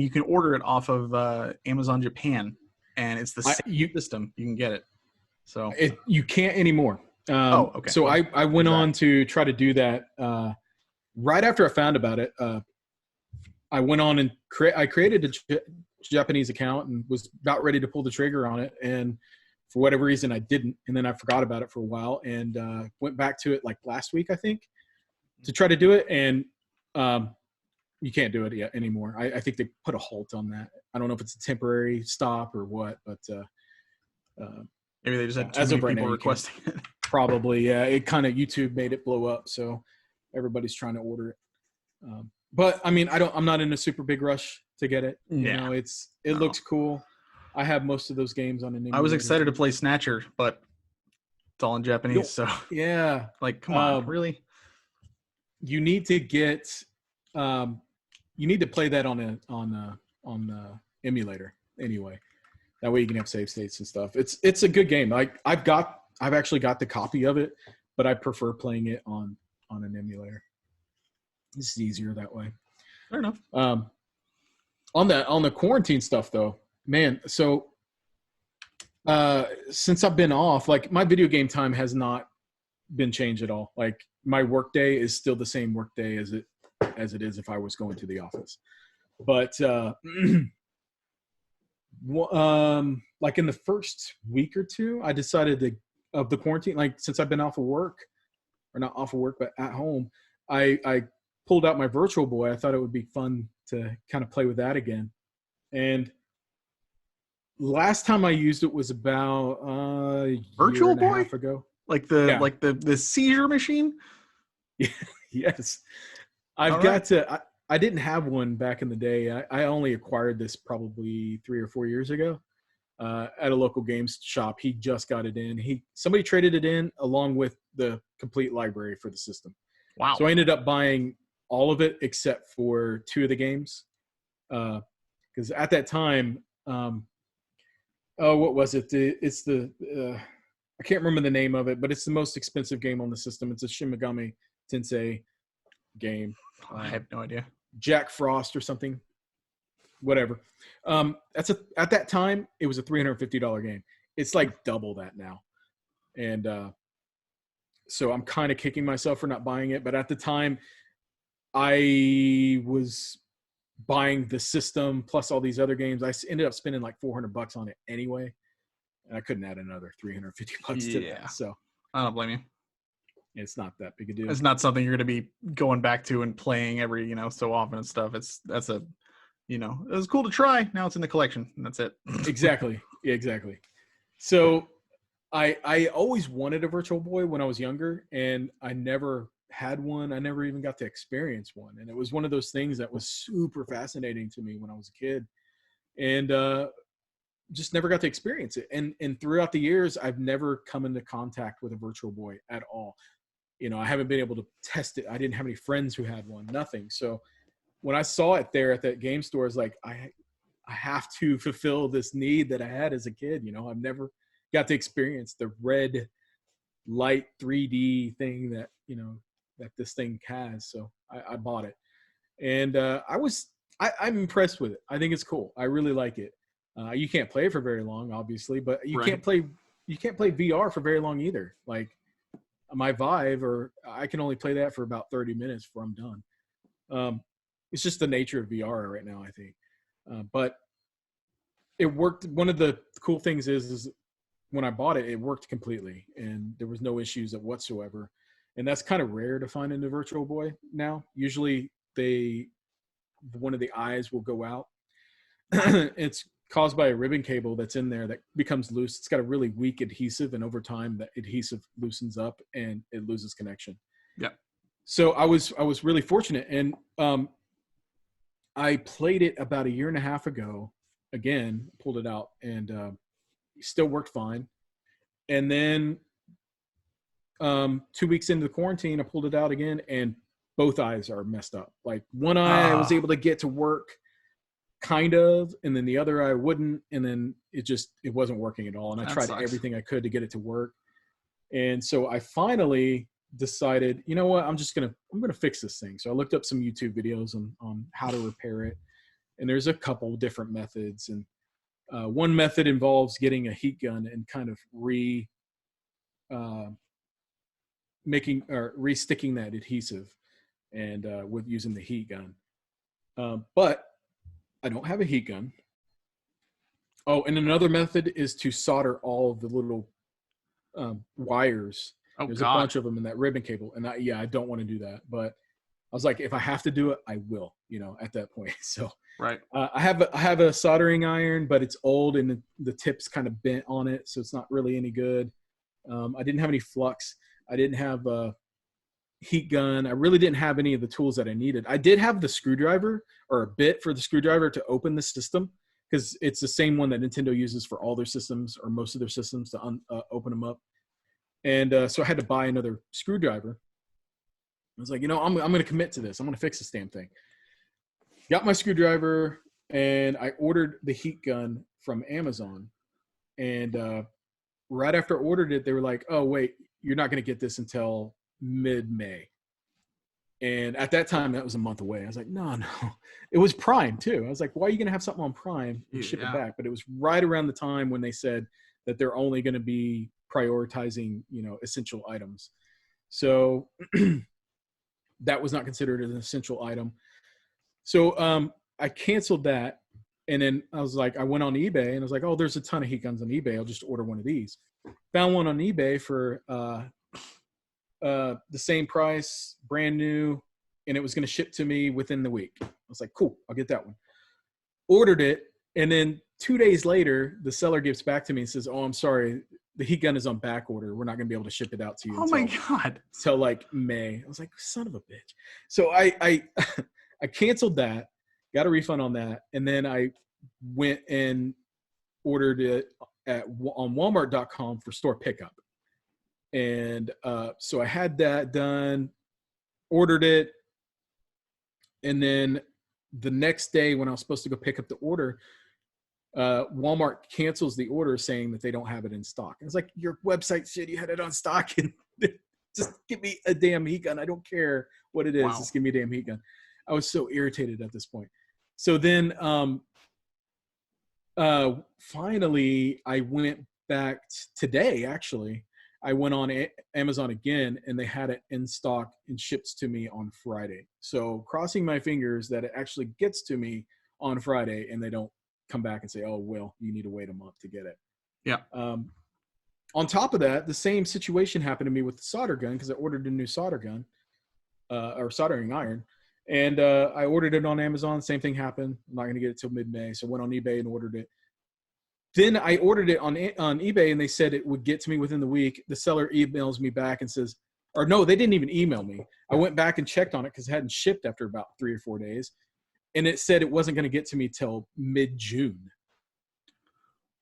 [SPEAKER 2] you can order it off of Amazon Japan, and it's the same system. You can get it. So
[SPEAKER 1] you can't anymore.
[SPEAKER 2] Okay.
[SPEAKER 1] So I went on to try to do that right after I found about it. I went on and I created a Japanese account and was about ready to pull the trigger on it, and for whatever reason I didn't, and then I forgot about it for a while, and went back to it last week I think to try to do it, and you can't do it anymore. I think they put a halt on that. I don't know if it's a temporary stop or what, but
[SPEAKER 2] maybe they just had too many people requesting it.
[SPEAKER 1] Probably, yeah. It kind of YouTube made it blow up, so everybody's trying to order it. But I mean, I'm not in a super big rush to get it.
[SPEAKER 2] Yeah.
[SPEAKER 1] It looks cool. I have most of those games on an.
[SPEAKER 2] I was excited to play Snatcher, but it's all in Japanese. So
[SPEAKER 1] yeah,
[SPEAKER 2] come on, really?
[SPEAKER 1] You need to get. You need to play that on the emulator. anyway. That way you can have save states and stuff. It's a good game. I've actually got the copy of it, but I prefer playing it on an emulator. It's easier that way.
[SPEAKER 2] Fair enough.
[SPEAKER 1] On the quarantine stuff though, man. So since I've been off, like my video game time has not been changed at all. Like my work day is still the same work day as it is if I was going to the office. But like in the first week or two, I decided of the quarantine, like since I've been off of work, or not off of work, but at home, I pulled out my Virtual Boy. I thought it would be fun to kind of play with that again. And last time I used it was about
[SPEAKER 2] Virtual
[SPEAKER 1] year and
[SPEAKER 2] Boy?
[SPEAKER 1] a half ago.
[SPEAKER 2] Like the seizure machine?
[SPEAKER 1] Yes. I've got to. I didn't have one back in the day. I only acquired this probably 3 or 4 years ago at a local games shop. He just got it in. Somebody traded it in along with the complete library for the system.
[SPEAKER 2] Wow.
[SPEAKER 1] So I ended up buying all of it except for 2 of the games. Because at that time, what was it? I can't remember the name of it, but it's the most expensive game on the system. It's a Shin Megami Tensei game.
[SPEAKER 2] I have no idea.
[SPEAKER 1] Jack Frost or something, whatever. At that time, it was a $350 game. It's like double that now. And so I'm kind of kicking myself for not buying it. But at the time, I was buying the system plus all these other games. I ended up spending like $400 on it anyway. And I couldn't add another $350 to that. So
[SPEAKER 2] I don't blame you.
[SPEAKER 1] It's not that big a deal.
[SPEAKER 2] It's not something you're going to be going back to and playing every, so often and stuff. It was cool to try. Now it's in the collection and that's it.
[SPEAKER 1] Exactly. So I always wanted a Virtual Boy when I was younger, and I never had one. I never even got to experience one. And it was one of those things that was super fascinating to me when I was a kid, and just never got to experience it. And throughout the years, I've never come into contact with a Virtual Boy at all. I haven't been able to test it. I didn't have any friends who had one, nothing. So when I saw it there at that game store, I was like, I have to fulfill this need that I had as a kid. I've never got to experience the red light 3D thing that, that this thing has. So I bought it, and I'm impressed with it. I think it's cool. I really like it. You can't play it for very long, obviously, but you can't play VR for very long either. Like my Vive, or I can only play that for about 30 minutes before I'm done. It's just the nature of VR right now, I think. But it worked. One of the cool things is when I bought it, it worked completely, and there was no issues whatsoever. And that's kind of rare to find in the Virtual Boy now. Usually one of the eyes will go out. It's caused by a ribbon cable that's in there that becomes loose. It's got a really weak adhesive, and over time that adhesive loosens up and it loses connection.
[SPEAKER 2] Yeah.
[SPEAKER 1] So I was really fortunate, and I played it about a year and a half ago. Again, pulled it out, and still worked fine. And then 2 weeks into the quarantine, I pulled it out again, and both eyes are messed up. Like one eye I was able to get to work kind of, and then the other eye wouldn't, and then it wasn't working at all. And I tried everything I could to get it to work. And so I finally decided, you know what, I'm gonna fix this thing. So I looked up some YouTube videos on how to repair it, and there's a couple different methods. And one method involves getting a heat gun and kind of re-sticking that adhesive, and with using the heat gun. But I don't have a heat gun. Oh, and another method is to solder all of the little wires. There's a bunch of them in that ribbon cable. And I don't want to do that. But I was like, if I have to do it, I will, at that point. So
[SPEAKER 2] right.
[SPEAKER 1] I have a soldering iron, but it's old and the tip's kind of bent on it. So it's not really any good. I didn't have any flux. I didn't have a heat gun. I really didn't have any of the tools that I needed. I did have the screwdriver, or a bit for the screwdriver to open the system, because it's the same one that Nintendo uses for all their systems, or most of their systems, to open them up. And so I had to buy another screwdriver. I was like, I'm going to commit to this. I'm going to fix this damn thing. Got my screwdriver, and I ordered the heat gun from Amazon. And right after I ordered it, they were like, "Oh wait, you're not going to get this until mid-May." And at that time, that was a month away. I was like, "No, no." It was Prime too. I was like, "Why are you going to have something on Prime and ship it back?" But it was right around the time when they said that they're only going to be prioritizing, essential items. So that was not considered an essential item. So I canceled that. And then I was like, I went on eBay and I was like, oh, there's a ton of heat guns on eBay. I'll just order one of these. Found one on eBay for the same price, brand new, and it was going to ship to me within the week. I was like, cool, I'll get that one. Ordered it. And then 2 days later, the seller gets back to me and says, oh, I'm sorry, the heat gun is on back order. We're not going to be able to ship it out to you.
[SPEAKER 2] Oh my God.
[SPEAKER 1] Until like May. I was like, son of a bitch. So I canceled that, got a refund on that. And then I went and ordered it on Walmart.com for store pickup. And so I had that done, ordered it. And then the next day when I was supposed to go pick up the order, Walmart cancels the order saying that they don't have it in stock. I was like, your website said you had it on stock, and just give me a damn heat gun. I don't care what it is. Wow. Just give me a damn heat gun. I was so irritated at this point. So then finally I went back today, actually. I went on Amazon again, and they had it in stock and shipped to me on Friday. So crossing my fingers that it actually gets to me on Friday and they don't come back and say, oh, well, you need to wait a month to get it.
[SPEAKER 2] Yeah.
[SPEAKER 1] On top of that, the same situation happened to me with the solder gun, because I ordered a new solder gun or soldering iron. And I ordered it on Amazon. Same thing happened. I'm not going to get it till mid-May. So I went on eBay and ordered it. Then I ordered it on eBay, and they said it would get to me within the week. The seller emails me back and says, or no, they didn't even email me. I went back and checked on it because it hadn't shipped after about 3 or 4 days. And it said it wasn't going to get to me till mid-June.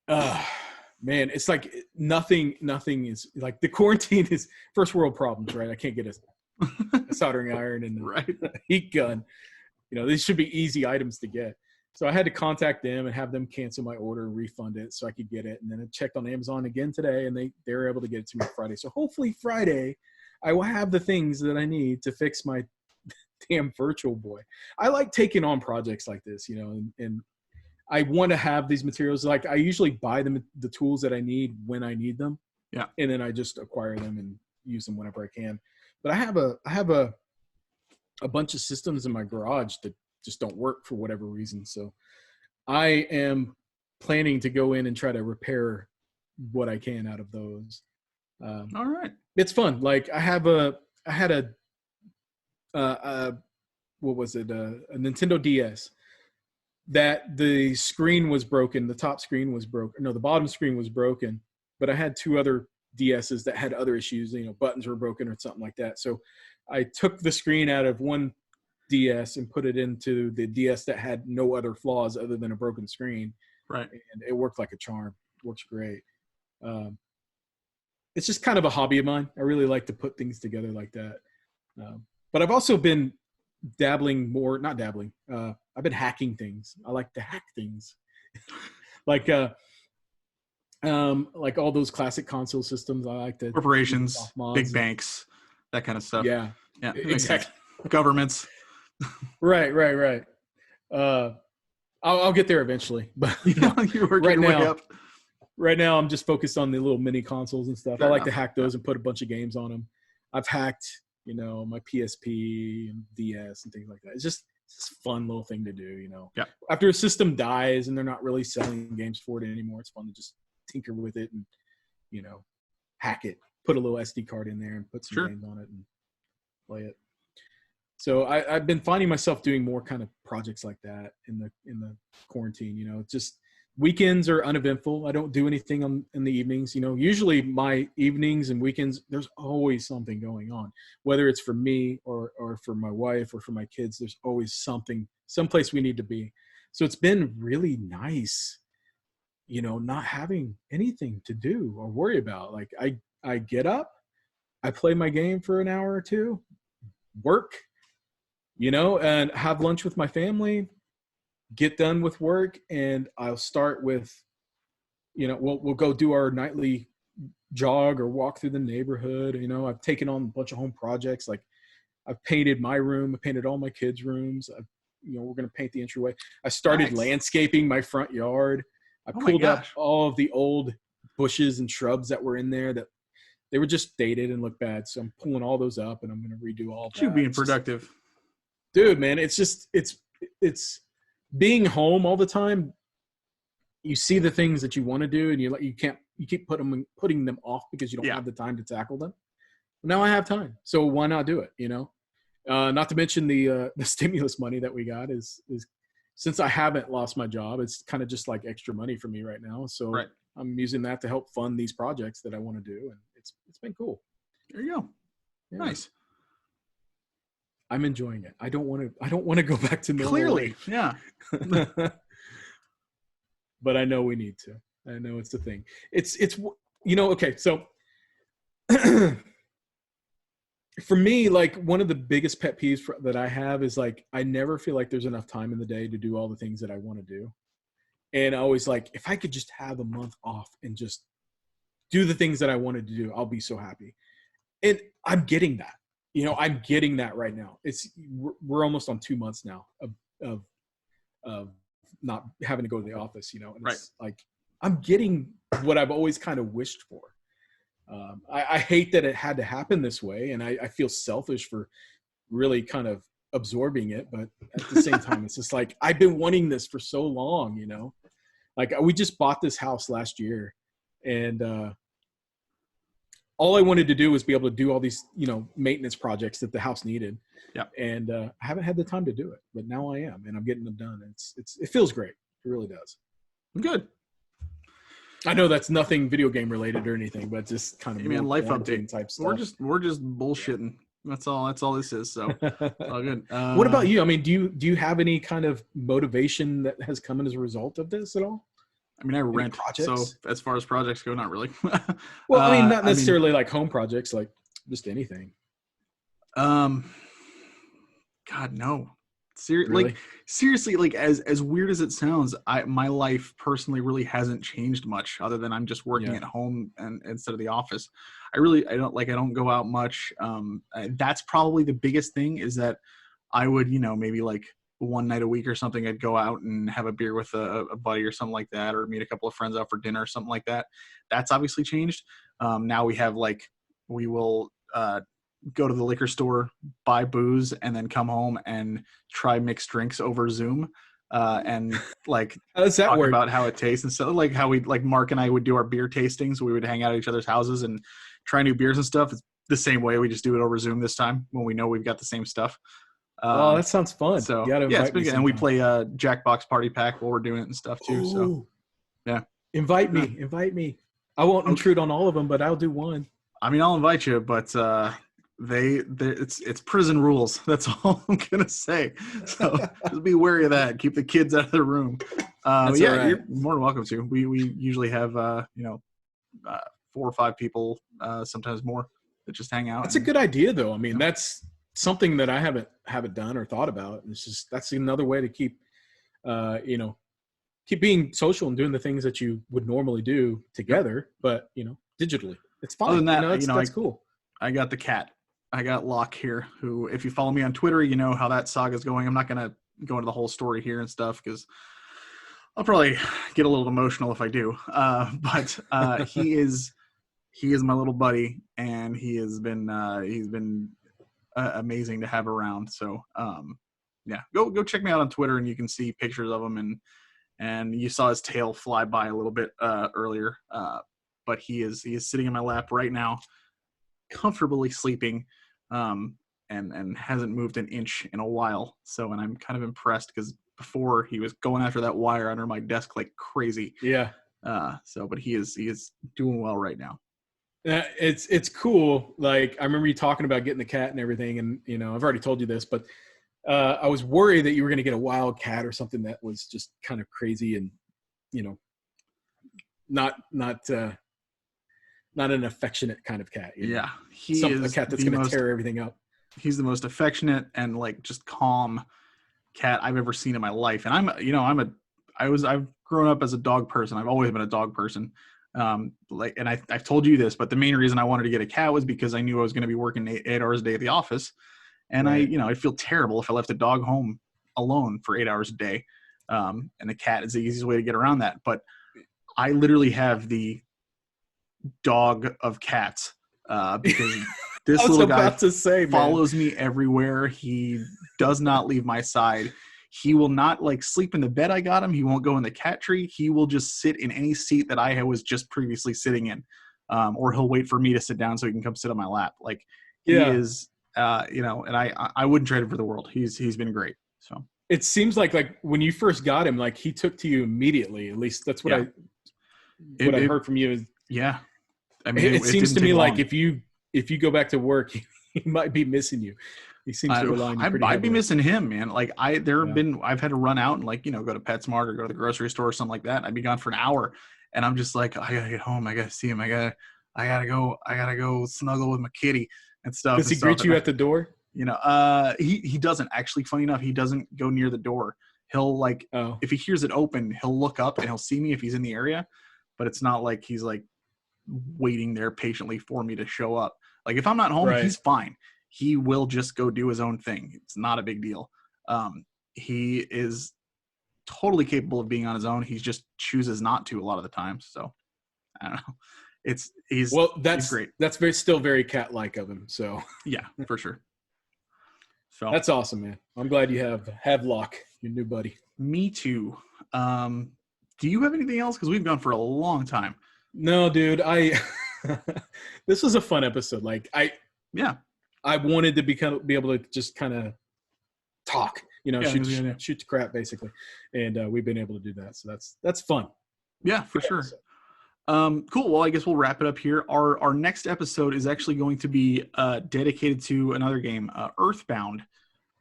[SPEAKER 1] Man, it's like nothing is like, the quarantine is first world problems, right? I can't get a soldering iron and a heat gun. These should be easy items to get. So I had to contact them and have them cancel my order and refund it so I could get it. And then I checked on Amazon again today, and they were able to get it to me Friday. So hopefully Friday I will have the things that I need to fix my damn Virtual Boy. I like taking on projects like this, and I want to have these materials. Like, I usually buy the tools that I need when I need them.
[SPEAKER 2] Yeah.
[SPEAKER 1] And then I just acquire them and use them whenever I can. But I have a bunch of systems in my garage that just don't work for whatever reason. So I am planning to go in and try to repair what I can out of those.
[SPEAKER 2] All right.
[SPEAKER 1] It's fun. Like, I had a what was it? A Nintendo DS that the screen was broken. The top screen was broken. No, the bottom screen was broken, but I had 2 other DSs that had other issues. Buttons were broken or something like that. So I took the screen out of one DS and put it into the DS that had no other flaws other than a broken screen.
[SPEAKER 2] Right.
[SPEAKER 1] And it worked like a charm. It works great. It's just kind of a hobby of mine. I really like to put things together like that. But I've also been I've been hacking things. I like to hack things. like all those classic console systems. I like to
[SPEAKER 2] corporations, big banks, that kind of stuff.
[SPEAKER 1] Yeah.
[SPEAKER 2] Yeah.
[SPEAKER 1] Exactly.
[SPEAKER 2] Governments.
[SPEAKER 1] Right. I'll get there eventually, but
[SPEAKER 2] you're working your way up.
[SPEAKER 1] Right now I'm just focused on the little mini consoles and stuff. I like to hack those and put a bunch of games on them. I've hacked, my PSP and DS and things like that. It's just a fun little thing to do,
[SPEAKER 2] Yeah.
[SPEAKER 1] After a system dies and they're not really selling games for it anymore, it's fun to just tinker with it and, hack it, put a little SD card in there and put some games on it and play it. So I've been finding myself doing more kind of projects like that in the quarantine. Just weekends are uneventful. I don't do anything in the evenings. Usually my evenings and weekends, there's always something going on, whether it's for me or for my wife or for my kids. There's always someplace we need to be. So it's been really nice, not having anything to do or worry about. Like, I get up, I play my game for an hour or two, work, and have lunch with my family, get done with work and I'll start with, we'll go do our nightly jog or walk through the neighborhood. I've taken on a bunch of home projects. Like I've painted my room, I painted all my kids' rooms. We're going to paint the entryway. I started landscaping my front yard. I pulled up all of the old bushes and shrubs that were in there that they were just dated and looked bad. So I'm pulling all those up and I'm going to redo all of that.
[SPEAKER 2] You being productive.
[SPEAKER 1] Dude, man, it's being home all the time. You see the things that you want to do and you keep putting them off because you don't have the time to tackle them. Now I have time. So why not do it? Not to mention the stimulus money that we got is since I haven't lost my job, it's kind of just like extra money for me right now. So I'm using that to help fund these projects that I want to do. And it's been cool.
[SPEAKER 2] There you go. Yeah. Nice.
[SPEAKER 1] I'm enjoying it. I don't want to go back to normal.
[SPEAKER 2] Clearly. Yeah.
[SPEAKER 1] But I know we need to. I know it's the thing. It's okay. So for me, like one of the biggest pet peeves that I have is like, I never feel like there's enough time in the day to do all the things that I want to do. And I always like, if I could just have a month off and just do the things that I wanted to do, I'll be so happy. And I'm getting that, I'm getting that right now. We're almost on 2 months now of not having to go to the office, and it's like, I'm getting what I've always kind of wished for. I hate that it had to happen this way. And I feel selfish for really kind of absorbing it. But at the same time, it's just like, I've been wanting this for so long, like we just bought this house last year and all I wanted to do was be able to do all these, maintenance projects that the house needed.
[SPEAKER 2] Yeah.
[SPEAKER 1] And I haven't had the time to do it, but now I am, and I'm getting them done. It feels great. It really does.
[SPEAKER 2] Good.
[SPEAKER 1] I know that's nothing video game related or anything, but just kind of
[SPEAKER 2] life update
[SPEAKER 1] type stuff.
[SPEAKER 2] We're just bullshitting. Yeah. That's all this is. So it's all good.
[SPEAKER 1] What about you? I mean, do you have any kind of motivation that has come in as a result of this at all?
[SPEAKER 2] I mean, I rent, so as far as projects go, not really.
[SPEAKER 1] Well, I mean, not necessarily like home projects, like just anything.
[SPEAKER 2] God, no.
[SPEAKER 1] Really?
[SPEAKER 2] Like seriously, like as weird as it sounds, my life personally really hasn't changed much, other than I'm just working at home and instead of the office. I don't go out much. That's probably the biggest thing, is that I would, maybe like one night a week or something, I'd go out and have a beer with a buddy or something like that, or meet a couple of friends out for dinner or something like that. That's obviously changed. Now we have we will go to the liquor store, buy booze, and then come home and try mixed drinks over Zoom. And like
[SPEAKER 1] how does that
[SPEAKER 2] talk
[SPEAKER 1] work?
[SPEAKER 2] About how it tastes, and so like how Mark and I would do our beer tastings. We would hang out at each other's houses and try new beers and stuff. It's the same way. We just do it over Zoom this time when we know we've got the same stuff.
[SPEAKER 1] Oh, that sounds fun.
[SPEAKER 2] So it's big, and we play Jackbox Party Pack while we're doing it and stuff too.
[SPEAKER 1] Ooh.
[SPEAKER 2] So yeah,
[SPEAKER 1] invite me. I won't intrude on all of them, but I'll do one.
[SPEAKER 2] I mean, I'll invite you, but it's prison rules. That's all I'm gonna say. So just be wary of that. Keep the kids out of the room. You're more than welcome to. We usually have 4 or 5 people, sometimes more, that just hang out.
[SPEAKER 1] That's a good idea, though. I mean, that's something that I haven't done or thought about. It's just, that's another way to keep being social and doing the things that you would normally do together, but digitally. It's fun.
[SPEAKER 2] Other than that,
[SPEAKER 1] that's cool.
[SPEAKER 2] I got the cat. I got Locke here, who, if you follow me on Twitter, you know how that saga is going. I'm not going to go into the whole story here and stuff, because I'll probably get a little emotional if I do. But he is my little buddy, and he's been amazing to have around. So go check me out on Twitter, and you can see pictures of him, and you saw his tail fly by a little bit earlier. But he is sitting in my lap right now, comfortably sleeping, and hasn't moved an inch in a while. So, and I'm kind of impressed, because before he was going after that wire under my desk like crazy.
[SPEAKER 1] Yeah.
[SPEAKER 2] But he is doing well right now.
[SPEAKER 1] It's cool. Like, I remember you talking about getting the cat and everything, and I've already told you this, but I was worried that you were going to get a wild cat or something that was just kind of crazy and not an affectionate kind of cat.
[SPEAKER 2] Yeah,
[SPEAKER 1] a cat that's going to tear everything up.
[SPEAKER 2] He's the most affectionate and like just calm cat I've ever seen in my life. And I've grown up as a dog person. I've always been a dog person. And I've told you this, but the main reason I wanted to get a cat was because I knew I was going to be working 8 hours a day at the office. And
[SPEAKER 1] Right.
[SPEAKER 2] I'd feel terrible if I left a dog home alone for 8 hours a day. And a cat is the easiest way to get around that. But I literally have the dog of cats, because this
[SPEAKER 1] I was
[SPEAKER 2] little guy
[SPEAKER 1] about to say,
[SPEAKER 2] follows me everywhere. He does not leave my side. He will not like sleep in the bed I got him. He won't go in the cat tree. He will just sit in any seat that I was just previously sitting in, or he'll wait for me to sit down so he can come sit on my lap. Like he is, and I wouldn't trade him for the world. He's been great. So
[SPEAKER 1] it seems like when you first got him, like he took to you immediately. At least that's what I heard from you.
[SPEAKER 2] Yeah, I mean,
[SPEAKER 1] it seems to me
[SPEAKER 2] long.
[SPEAKER 1] like if you go back to work, he might be missing you. He seems to rely on you pretty
[SPEAKER 2] I'd be
[SPEAKER 1] heavily.
[SPEAKER 2] missing him, man. Like I've had to run out and like, go to PetSmart or go to the grocery store or something like that. I'd be gone for an hour, and I'm just like, I gotta get home. I gotta see him. I gotta go snuggle with my kitty and stuff.
[SPEAKER 1] Does he greet you at the door?
[SPEAKER 2] He doesn't actually. Funny enough, he doesn't go near the door. He'll like, if he hears it open, he'll look up and he'll see me if he's in the area, but it's not like he's like waiting there patiently for me to show up. Like if I'm not home, he's fine. He will just go do his own thing. It's not a big deal. He is totally capable of being on his own. He just chooses not to a lot of the time. So I don't know. He's great.
[SPEAKER 1] That's still very cat-like of him. So
[SPEAKER 2] yeah, for sure. So
[SPEAKER 1] that's awesome, man. I'm glad you have Locke, your new buddy.
[SPEAKER 2] Me too. Do you have anything else? Because we've gone for a long time.
[SPEAKER 1] No, dude. This was a fun episode. Like I wanted to be able to just kind of talk, shoot the crap basically, and we've been able to do that. So that's fun.
[SPEAKER 2] Yeah, for sure. Cool. Well, I guess we'll wrap it up here. Our next episode is actually going to be dedicated to another game, Earthbound.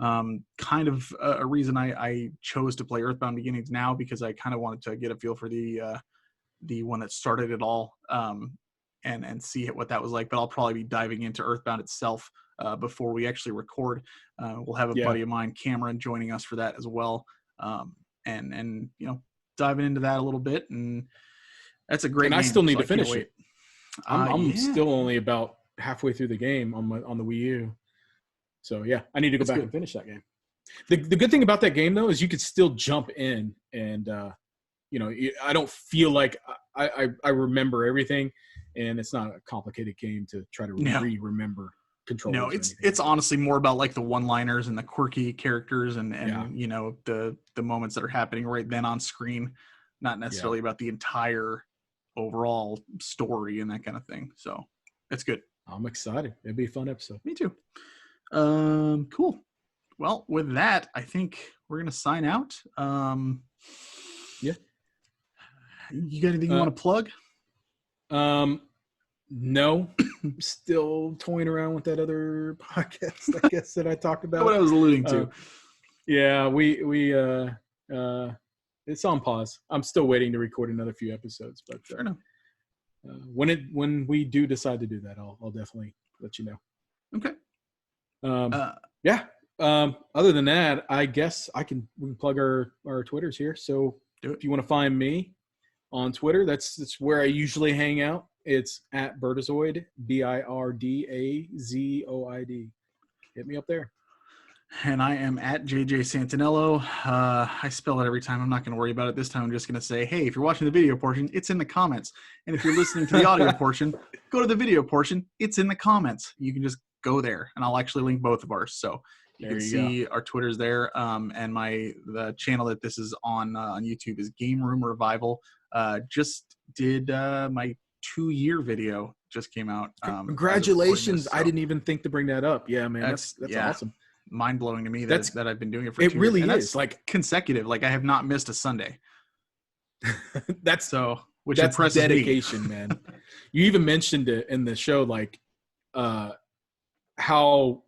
[SPEAKER 2] Kind of a reason I chose to play Earthbound Beginnings now, because I kind of wanted to get a feel for the one that started it all, and see what that was like. But I'll probably be diving into Earthbound itself before we actually record. We'll have a buddy of mine, Cameron, joining us for that as well, and diving into that a little bit. And that's a great game.
[SPEAKER 1] I still need to finish it. I'm
[SPEAKER 2] yeah.
[SPEAKER 1] still only about halfway through the game on the Wii U. So yeah, I need to go back and finish that game. The good thing about that game though is you could still jump in and I don't feel like I remember everything, and it's not a complicated game to try to remember controls.
[SPEAKER 2] No, it's honestly more about like the one-liners and the quirky characters and the moments that are happening right then on screen, not necessarily about the entire overall story and that kind of thing. So it's good.
[SPEAKER 1] I'm excited. It'll be a fun episode.
[SPEAKER 2] Me too. Cool. Well, with that, I think we're gonna sign out.
[SPEAKER 1] Yeah.
[SPEAKER 2] You got anything you want to plug?
[SPEAKER 1] No. Still toying around with that other podcast, I guess, that I talked about.
[SPEAKER 2] What I was alluding to.
[SPEAKER 1] Yeah, we it's on pause. I'm still waiting to record another few episodes, but
[SPEAKER 2] fair enough.
[SPEAKER 1] When we do decide to do that, I'll definitely let you know.
[SPEAKER 2] Okay.
[SPEAKER 1] Other than that, I guess we can plug our Twitters here. So if you want to find me on Twitter, that's where I usually hang out. It's at Birdazoid, BIRDAZOID. Hit me up there.
[SPEAKER 2] And I am at JJ Santinello. I spell it every time. I'm not going to worry about it this time. I'm just going to say, hey, if you're watching the video portion, it's in the comments. And if you're listening to the audio portion, go to the video portion. It's in the comments. You can just go there, and I'll actually link both of ours. So you can see our Twitters there. And the channel that this is on YouTube is Game Room Revival. Just did my 2-year video just came out.
[SPEAKER 1] Congratulations. I didn't even think to bring that up. Yeah, man. That's awesome.
[SPEAKER 2] Mind blowing to me that I've been doing it for 2 years.
[SPEAKER 1] It really is like
[SPEAKER 2] consecutive. Like I have not missed a Sunday.
[SPEAKER 1] That's
[SPEAKER 2] impresses
[SPEAKER 1] dedication, man. You even mentioned it in the show, like how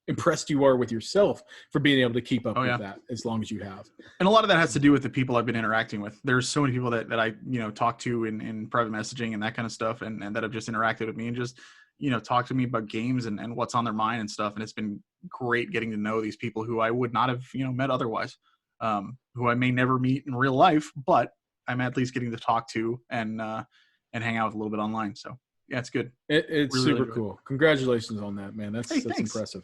[SPEAKER 1] impressed you are with yourself for being able to keep up with that as long as you have.
[SPEAKER 2] And a lot of that has to do with the people I've been interacting with. There's so many people that I talk to in private messaging and that kind of stuff, and that have just interacted with me and just talk to me about games and what's on their mind and stuff. And it's been great getting to know these people who I would not have, met otherwise, who I may never meet in real life, but I'm at least getting to talk to and hang out with a little bit online. So yeah, it's good.
[SPEAKER 1] It's
[SPEAKER 2] Really,
[SPEAKER 1] super
[SPEAKER 2] really
[SPEAKER 1] cool. Congratulations on that, man. That's
[SPEAKER 2] thanks.
[SPEAKER 1] impressive.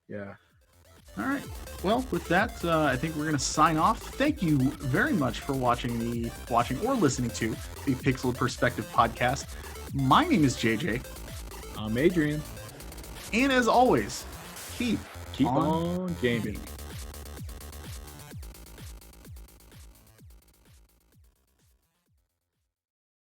[SPEAKER 1] Yeah.
[SPEAKER 2] All right. Well, with that, I think we're going to sign off. Thank you very much for watching or listening to the Pixel Perspective podcast. My name is JJ.
[SPEAKER 1] I'm Adrian.
[SPEAKER 2] And as always, keep
[SPEAKER 1] on gaming.